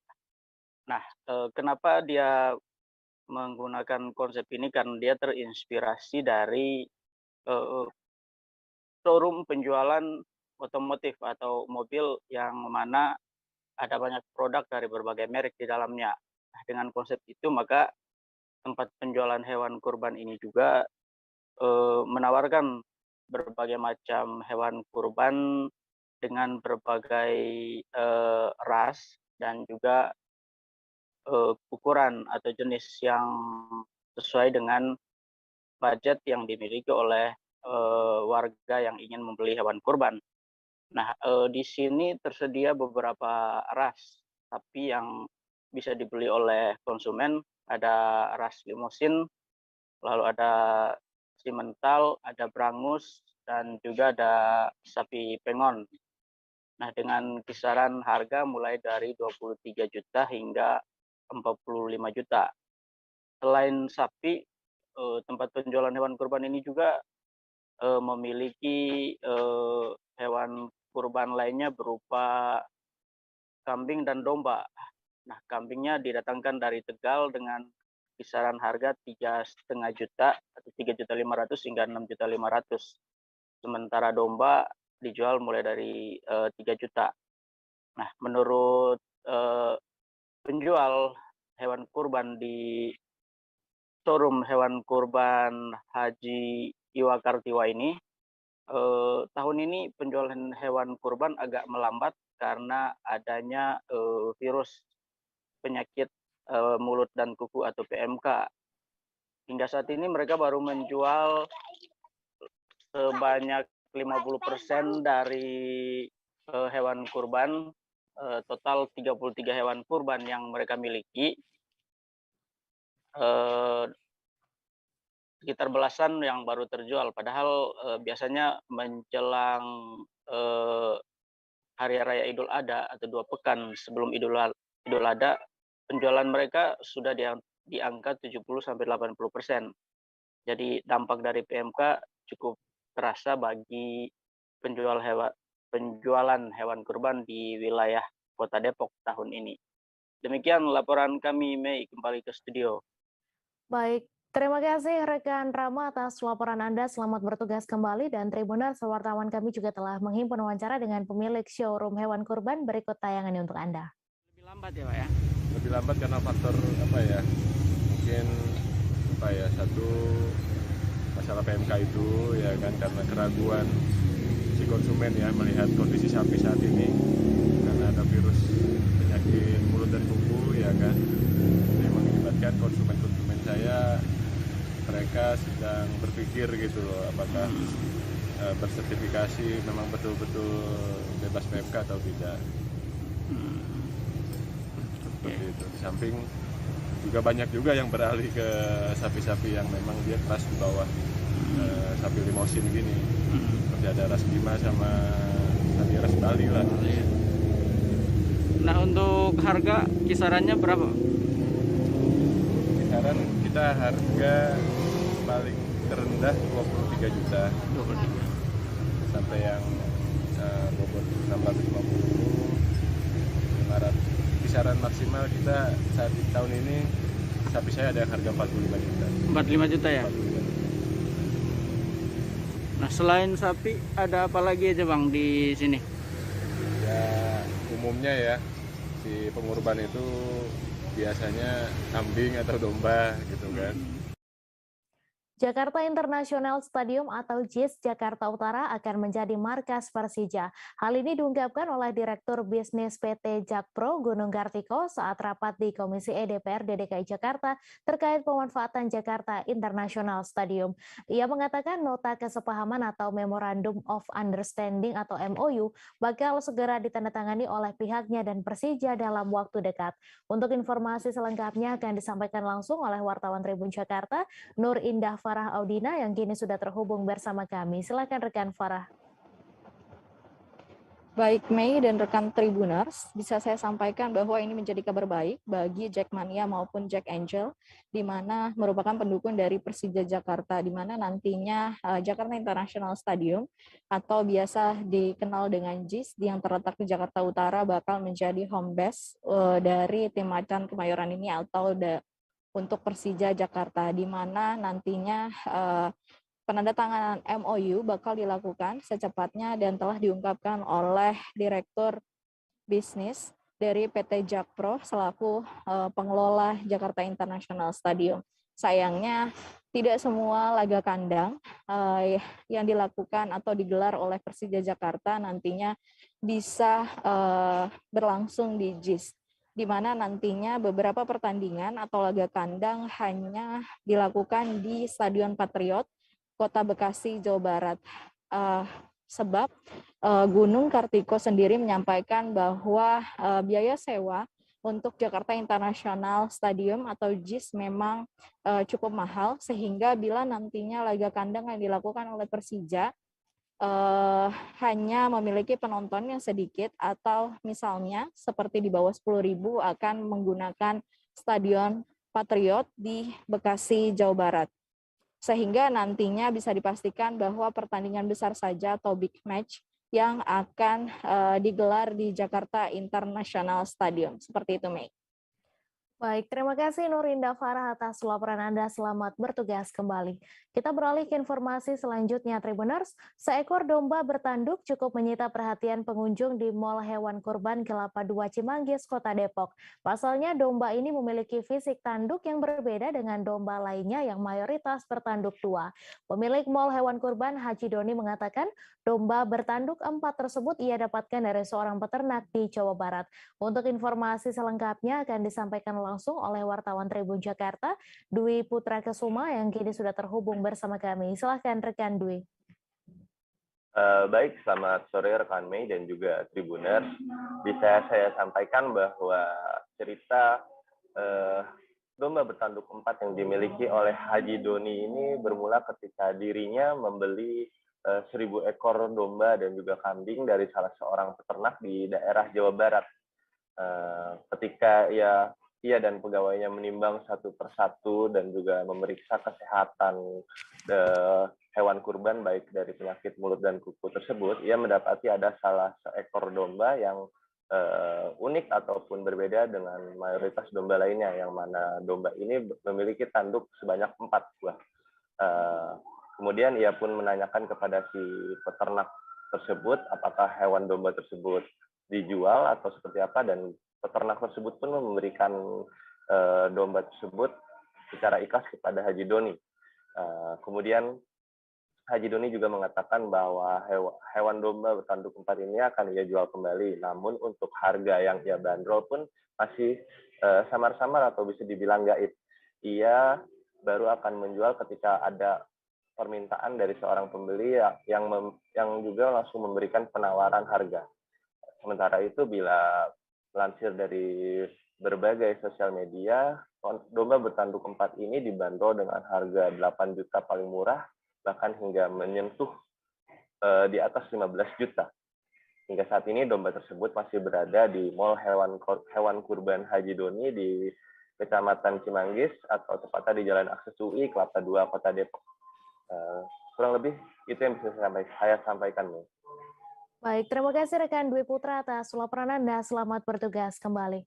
Nah, kenapa dia menggunakan konsep ini? Karena dia terinspirasi dari showroom penjualan otomotif atau mobil yang mana ada banyak produk dari berbagai merek di dalamnya. Nah, dengan konsep itu maka tempat penjualan hewan kurban ini juga menawarkan berbagai macam hewan kurban dengan berbagai ras dan juga ukuran atau jenis yang sesuai dengan budget yang dimiliki oleh warga yang ingin membeli hewan kurban. Nah, di sini tersedia beberapa ras sapi yang bisa dibeli oleh konsumen. Ada ras limosin, lalu ada simental, ada brangus, dan juga ada sapi pengon. Nah, dengan kisaran harga mulai dari 23 juta hingga 45 juta. Selain sapi, tempat penjualan hewan kurban ini juga memiliki hewan kurban lainnya berupa kambing dan domba. Nah, kambingnya didatangkan dari Tegal dengan kisaran harga 3,5 juta atau 3.500.000 hingga 6.500.000. Sementara domba dijual mulai dari 3 juta. Nah, menurut penjual hewan kurban di showroom hewan kurban Haji Iwa Kartiwa ini, tahun ini penjualan hewan kurban agak melambat karena adanya virus penyakit mulut dan kuku atau PMK. Hingga saat ini mereka baru menjual sebanyak 50% dari hewan kurban, total 33 hewan kurban yang mereka miliki. Sekitar belasan yang baru terjual, padahal biasanya menjelang Hari Raya Idul Adha atau 2 pekan sebelum Idul Adha, penjualan mereka sudah di angka 70-80%. Jadi dampak dari PMK cukup terasa bagi penjualan hewan kurban di wilayah Kota Depok tahun ini. Demikian laporan kami, Mei, kembali ke studio. Baik, terima kasih rekan Rama atas laporan Anda. Selamat bertugas kembali, dan Tribuners, wartawan kami juga telah menghimpun wawancara dengan pemilik showroom hewan kurban. Berikut tayangannya untuk Anda. Lebih lambat ya, Pak ya? Lebih lambat karena faktor apa ya? Mungkin apa ya? Satu masalah PMK itu ya kan, karena keraguan si konsumen ya melihat kondisi sapi saat ini karena ada virus penyakit mulut dan kuku ya kan. Ini mengakibatkan konsumen saya, mereka sedang berpikir gitu loh, apakah bersertifikasi memang betul-betul bebas PMK atau tidak. Seperti itu. Di samping juga banyak juga yang beralih ke sapi-sapi yang memang dia kelas di bawah sapi limosin gini. Seperti ada ras Bima sama sapi ras Bali lah. Nah, untuk harga kisarannya berapa? Kisaran kita harga paling terendah 23 juta. 23. Sampai yang bobot 650, 500. Kisaran maksimal kita saat di tahun ini sapi saya ada yang harga 45 juta. 45 juta ya? 45 juta. Nah, selain sapi ada apa lagi aja Bang di sini? Ya, umumnya ya si pengurban itu biasanya kambing atau domba gitu kan. Jakarta International Stadium atau JIS Jakarta Utara akan menjadi markas Persija. Hal ini diungkapkan oleh Direktur Bisnis PT Jakpro Gunung Kartiko saat rapat di Komisi E DPRD DKI Jakarta terkait pemanfaatan Jakarta International Stadium. Ia mengatakan nota kesepahaman atau Memorandum of Understanding atau MOU bakal segera ditandatangani oleh pihaknya dan Persija dalam waktu dekat. Untuk informasi selengkapnya akan disampaikan langsung oleh wartawan Tribun Jakarta, Nur Indah Farah Audina yang kini sudah terhubung bersama kami. Silakan rekan Farah. Baik, Mei dan rekan Tribuners, bisa saya sampaikan bahwa ini menjadi kabar baik bagi Jackmania maupun Jack Angel, di mana merupakan pendukung dari Persija Jakarta, di mana nantinya Jakarta International Stadium atau biasa dikenal dengan JIS yang terletak di Jakarta Utara bakal menjadi home base dari tim Macan Kemayoran ini atau untuk Persija Jakarta, di mana nantinya penandatanganan MOU bakal dilakukan secepatnya dan telah diungkapkan oleh Direktur Bisnis dari PT Jakpro selaku pengelola Jakarta International Stadium. Sayangnya tidak semua laga kandang yang dilakukan atau digelar oleh Persija Jakarta nantinya bisa berlangsung di JIS, di mana nantinya beberapa pertandingan atau laga kandang hanya dilakukan di Stadion Patriot, Kota Bekasi, Jawa Barat. sebab Gunung Kartiko sendiri menyampaikan bahwa biaya sewa untuk Jakarta International Stadium atau JIS memang cukup mahal, sehingga bila nantinya laga kandang yang dilakukan oleh Persija hanya memiliki penonton yang sedikit, atau misalnya seperti di bawah 10.000 akan menggunakan Stadion Patriot di Bekasi, Jawa Barat. Sehingga nantinya bisa dipastikan bahwa pertandingan besar saja atau big match yang akan digelar di Jakarta International Stadium. Seperti itu, Mei. Baik, terima kasih Nurinda Farah atas laporan Anda. Selamat bertugas kembali. Kita beralih ke informasi selanjutnya, Tribuners. Seekor domba bertanduk cukup menyita perhatian pengunjung di Mall Hewan Kurban Kelapa II Cimanggis, Kota Depok. Pasalnya, domba ini memiliki fisik tanduk yang berbeda dengan domba lainnya yang mayoritas bertanduk tua. Pemilik Mall Hewan Kurban, Haji Doni, mengatakan domba bertanduk 4 tersebut ia dapatkan dari seorang peternak di Jawa Barat. Untuk informasi selengkapnya akan disampaikan langsung oleh wartawan Tribun Jakarta, Dwi Putra Kesuma, yang kini sudah terhubung bersama kami. Silahkan rekan Dwi. Baik, selamat sore rekan Mei dan juga Tribuners. Bisa saya sampaikan bahwa cerita domba bertanduk 4 yang dimiliki oleh Haji Doni ini bermula ketika dirinya membeli 1.000 ekor domba dan juga kambing dari salah seorang peternak di daerah Jawa Barat. Ketika ia dan pegawainya menimbang satu persatu dan juga memeriksa kesehatan hewan kurban baik dari penyakit mulut dan kuku tersebut, ia mendapati ada salah seekor domba yang unik ataupun berbeda dengan mayoritas domba lainnya, yang mana domba ini memiliki tanduk sebanyak 4 buah. Kemudian ia pun menanyakan kepada si peternak tersebut apakah hewan domba tersebut dijual atau seperti apa, dan peternak tersebut pun memberikan domba tersebut secara ikhlas kepada Haji Doni. Kemudian Haji Doni juga mengatakan bahwa hewan domba bertanduk 4 ini akan ia jual kembali, namun untuk harga yang ia bandrol pun masih samar-samar atau bisa dibilang gaib. Ia baru akan menjual ketika ada permintaan dari seorang pembeli yang juga langsung memberikan penawaran harga. Sementara itu, bila melansir dari berbagai sosial media, domba bertanduk 4 ini dibanderol dengan harga 8 juta paling murah, bahkan hingga menyentuh di atas 15 juta. Hingga saat ini domba tersebut masih berada di Mall Hewan Kurban Haji Doni di Kecamatan Cimanggis, atau tepatnya di Jalan Akses UI, Kelapa II, Kota Depok. Kurang lebih itu yang bisa saya sampaikan. Baik, terima kasih rekan Dwi Putra atas laporan Anda. Selamat bertugas kembali.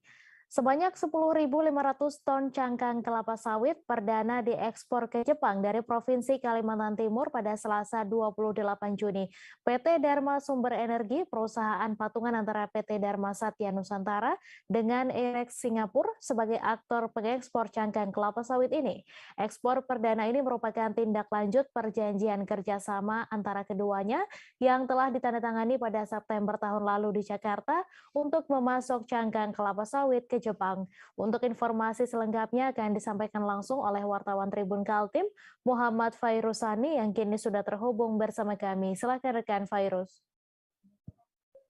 Sebanyak 10.500 ton cangkang kelapa sawit perdana diekspor ke Jepang dari Provinsi Kalimantan Timur pada Selasa 28 Juni. PT Dharma Sumber Energi, perusahaan patungan antara PT Dharma Satya Nusantara dengan Erex Singapura sebagai aktor pengekspor cangkang kelapa sawit ini. Ekspor perdana ini merupakan tindak lanjut perjanjian kerjasama antara keduanya yang telah ditandatangani pada September tahun lalu di Jakarta untuk memasok cangkang kelapa sawit ke Jepang. Untuk informasi selengkapnya akan disampaikan langsung oleh wartawan Tribun Kaltim, Muhammad Fairusani, yang kini sudah terhubung bersama kami. Silakan rekan Fairus.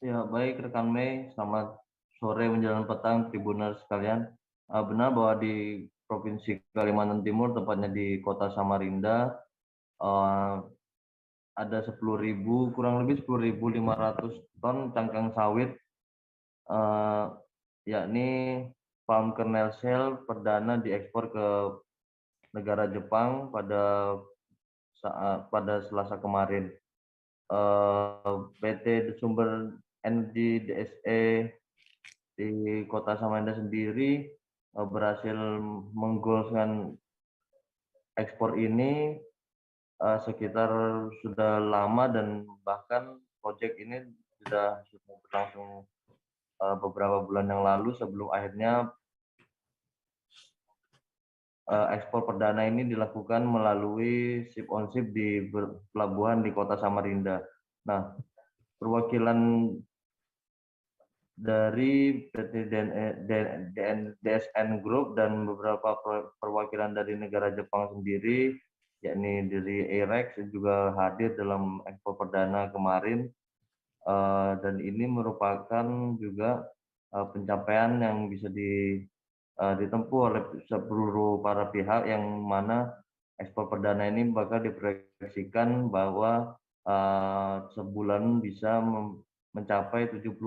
Ya, baik rekan Mei, selamat sore menjelang petang Tribuners sekalian. Benar bahwa di Provinsi Kalimantan Timur, tepatnya di Kota Samarinda, ada kurang lebih 10.500 ton cangkang sawit, yakni palm kernel shell perdana diekspor ke negara Jepang pada Selasa kemarin. PT Sumber Energi DSE di Kota Samarinda sendiri berhasil menggolkan ekspor ini sekitar sudah lama, dan bahkan proyek ini sudah berlangsung beberapa bulan yang lalu sebelum akhirnya ekspor perdana ini dilakukan melalui ship on ship di pelabuhan di Kota Samarinda. Nah, perwakilan dari PT DSN Group dan beberapa perwakilan dari negara Jepang sendiri yakni dari Airex juga hadir dalam ekspor perdana kemarin, dan ini merupakan juga pencapaian yang bisa ditempuh oleh seluruh para pihak, yang mana ekspor perdana ini bakal diproyeksikan bahwa sebulan bisa mencapai 70.000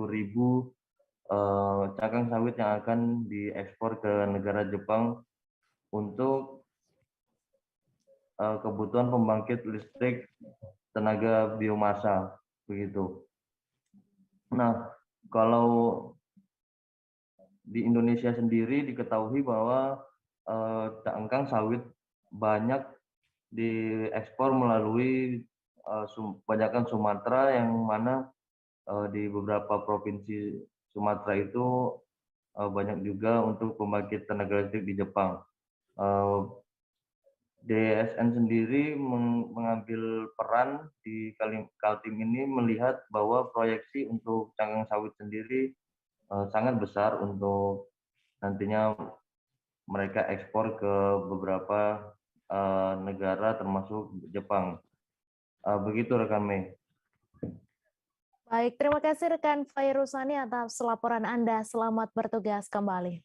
cangkang sawit yang akan diekspor ke negara Jepang untuk kebutuhan pembangkit listrik tenaga biomasa, begitu. Nah, kalau di Indonesia sendiri diketahui bahwa cangkang sawit banyak diekspor melalui kebanyakan Sumatera, yang mana di beberapa provinsi Sumatera itu banyak juga untuk pembangkit tenaga listrik di Jepang. DSN sendiri mengambil peran di Kaltim ini, melihat bahwa proyeksi untuk cangkang sawit sendiri sangat besar untuk nantinya mereka ekspor ke beberapa negara termasuk Jepang. Begitu rekan Mei. Baik, terima kasih rekan Fairuzani atas laporan Anda. Selamat bertugas kembali.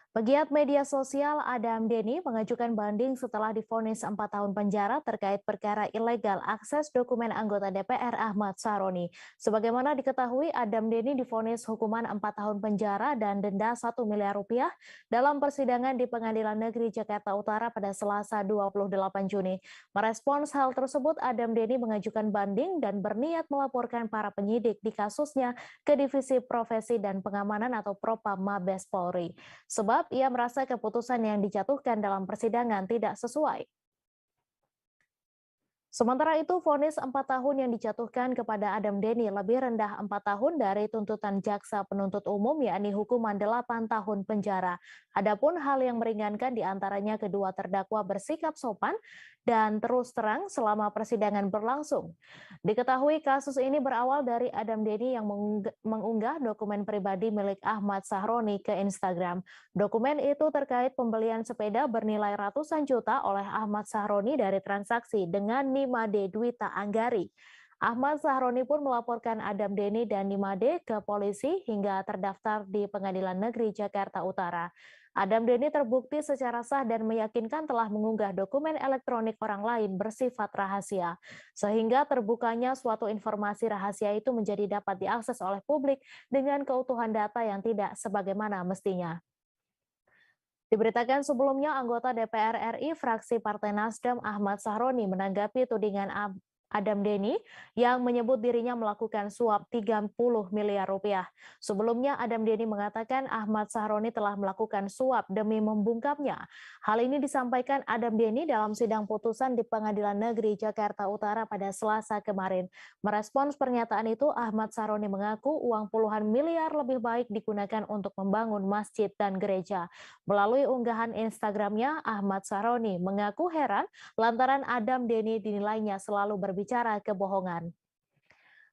Pegiat media sosial Adam Denny mengajukan banding setelah divonis 4 tahun penjara terkait perkara ilegal akses dokumen anggota DPR Ahmad Sahroni. Sebagaimana diketahui, Adam Denny divonis hukuman 4 tahun penjara dan denda 1 miliar rupiah dalam persidangan di Pengadilan Negeri Jakarta Utara pada Selasa 28 Juni. Merespons hal tersebut, Adam Denny mengajukan banding dan berniat melaporkan para penyidik di kasusnya ke Divisi Profesi dan Pengamanan atau Propam Mabes Polri. Sebab ia merasa keputusan yang dijatuhkan dalam persidangan tidak sesuai. Sementara itu, vonis 4 tahun yang dijatuhkan kepada Adam Denny lebih rendah 4 tahun dari tuntutan jaksa penuntut umum, yakni hukuman 8 tahun penjara. Adapun hal yang meringankan diantaranya kedua terdakwa bersikap sopan dan terus terang selama persidangan berlangsung. Diketahui kasus ini berawal dari Adam Denny yang mengunggah dokumen pribadi milik Ahmad Sahroni ke Instagram. Dokumen itu terkait pembelian sepeda bernilai ratusan juta oleh Ahmad Sahroni dari transaksi dengan Nimade Dwita Anggari. Ahmad Sahroni pun melaporkan Adam Denny dan Nimade ke polisi hingga terdaftar di Pengadilan Negeri Jakarta Utara. Adam Denny terbukti secara sah dan meyakinkan telah mengunggah dokumen elektronik orang lain bersifat rahasia, sehingga terbukanya suatu informasi rahasia itu menjadi dapat diakses oleh publik dengan keutuhan data yang tidak sebagaimana mestinya. Diberitakan sebelumnya, anggota DPR RI fraksi Partai Nasdem Ahmad Sahroni menanggapi tudingan Adam Denny yang menyebut dirinya melakukan suap 30 miliar rupiah. Sebelumnya, Adam Denny mengatakan Ahmad Sahroni telah melakukan suap demi membungkamnya. Hal ini disampaikan Adam Denny dalam sidang putusan di Pengadilan Negeri Jakarta Utara pada Selasa kemarin. Merespons pernyataan itu, Ahmad Sahroni mengaku uang puluhan miliar lebih baik digunakan untuk membangun masjid dan gereja. Melalui unggahan Instagramnya, Ahmad Sahroni mengaku heran lantaran Adam Denny dinilainya selalu berbicara kebohongan.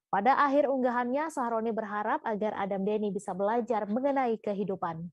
Pada akhir unggahannya, Sahroni berharap agar Adam Denny bisa belajar mengenai kehidupan.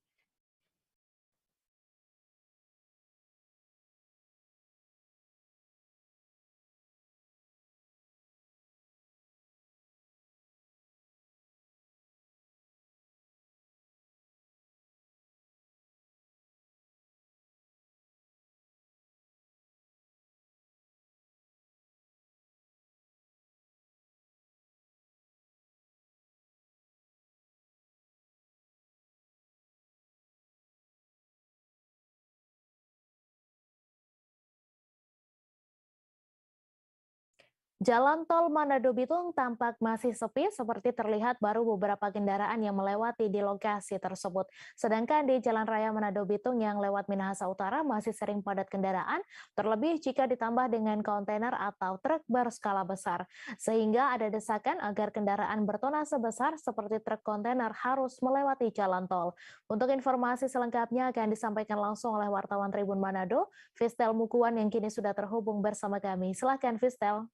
Jalan tol Manado-Bitung tampak masih sepi seperti terlihat baru beberapa kendaraan yang melewati di lokasi tersebut. Sedangkan di Jalan Raya Manado-Bitung yang lewat Minahasa Utara masih sering padat kendaraan, terlebih jika ditambah dengan kontainer atau truk berskala besar. Sehingga ada desakan agar kendaraan bertonase besar seperti truk kontainer harus melewati jalan tol. Untuk informasi selengkapnya akan disampaikan langsung oleh wartawan Tribun Manado, Fistel Mukuan yang kini sudah terhubung bersama kami. Silakan Fistel.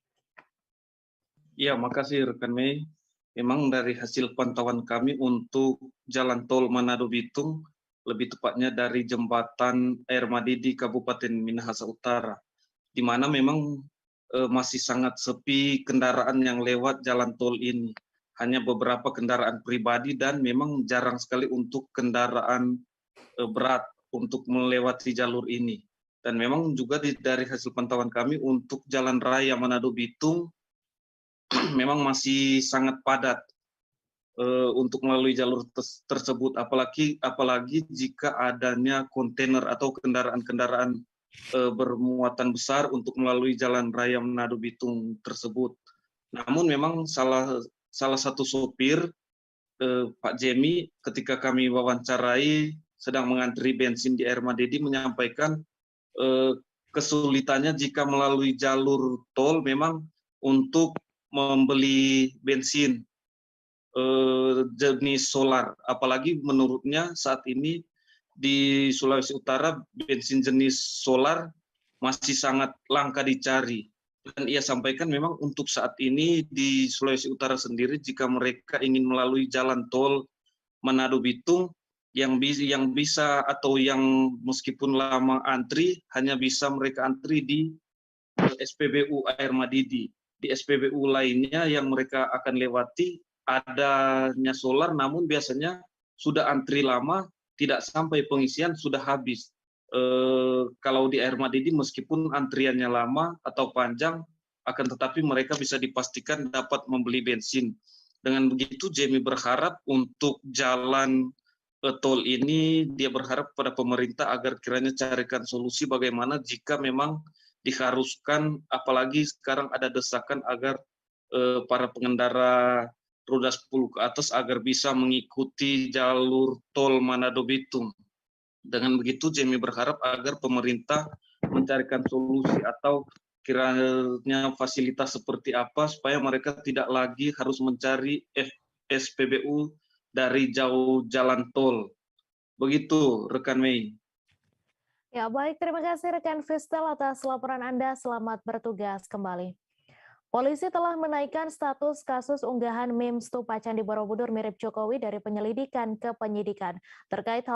Ya, makasih rekan Mei. Memang dari hasil pantauan kami untuk jalan tol Manado-Bitung, lebih tepatnya dari jembatan Air Madidi Kabupaten Minahasa Utara, di mana memang masih sangat sepi kendaraan yang lewat jalan tol ini. Hanya beberapa kendaraan pribadi dan memang jarang sekali untuk kendaraan berat untuk melewati jalur ini. Dan memang juga dari hasil pantauan kami untuk jalan raya Manado Bitung memang masih sangat padat untuk melalui jalur tersebut, apalagi jika adanya kontainer atau kendaraan-kendaraan bermuatan besar untuk melalui jalan raya Manado Bitung tersebut. Namun memang salah satu sopir Pak Jemi ketika kami wawancarai sedang mengantri bensin di Air Madidi menyampaikan kesulitannya jika melalui jalur tol memang untuk membeli bensin jenis solar, apalagi menurutnya saat ini di Sulawesi Utara bensin jenis solar masih sangat langka dicari. Dan ia sampaikan memang untuk saat ini di Sulawesi Utara sendiri jika mereka ingin melalui jalan tol Manado Bitung yang bisa atau yang meskipun lama antri hanya bisa mereka antri di SPBU Air Madidi. Di SPBU lainnya yang mereka akan lewati adanya solar, namun biasanya sudah antri lama, tidak sampai pengisian sudah habis. Kalau di Air Madidi meskipun antriannya lama atau panjang, akan tetapi mereka bisa dipastikan dapat membeli bensin. Dengan begitu, Jamie berharap untuk jalan tol ini, dia berharap pada pemerintah agar kiranya carikan solusi bagaimana jika memang diharuskan, apalagi sekarang ada desakan agar para pengendara roda 10 ke atas agar bisa mengikuti jalur tol Manado Bitung. Dengan begitu, Jamie berharap agar pemerintah mencarikan solusi atau kiranya fasilitas seperti apa supaya mereka tidak lagi harus mencari SPBU dari jauh jalan tol. Begitu, rekan Mei. Ya, baik. Terima kasih rekan Fistel atas laporan Anda. Selamat bertugas kembali. Polisi telah menaikkan status kasus unggahan meme stupa Candi Borobudur mirip Jokowi dari penyelidikan ke penyidikan. Terkait hal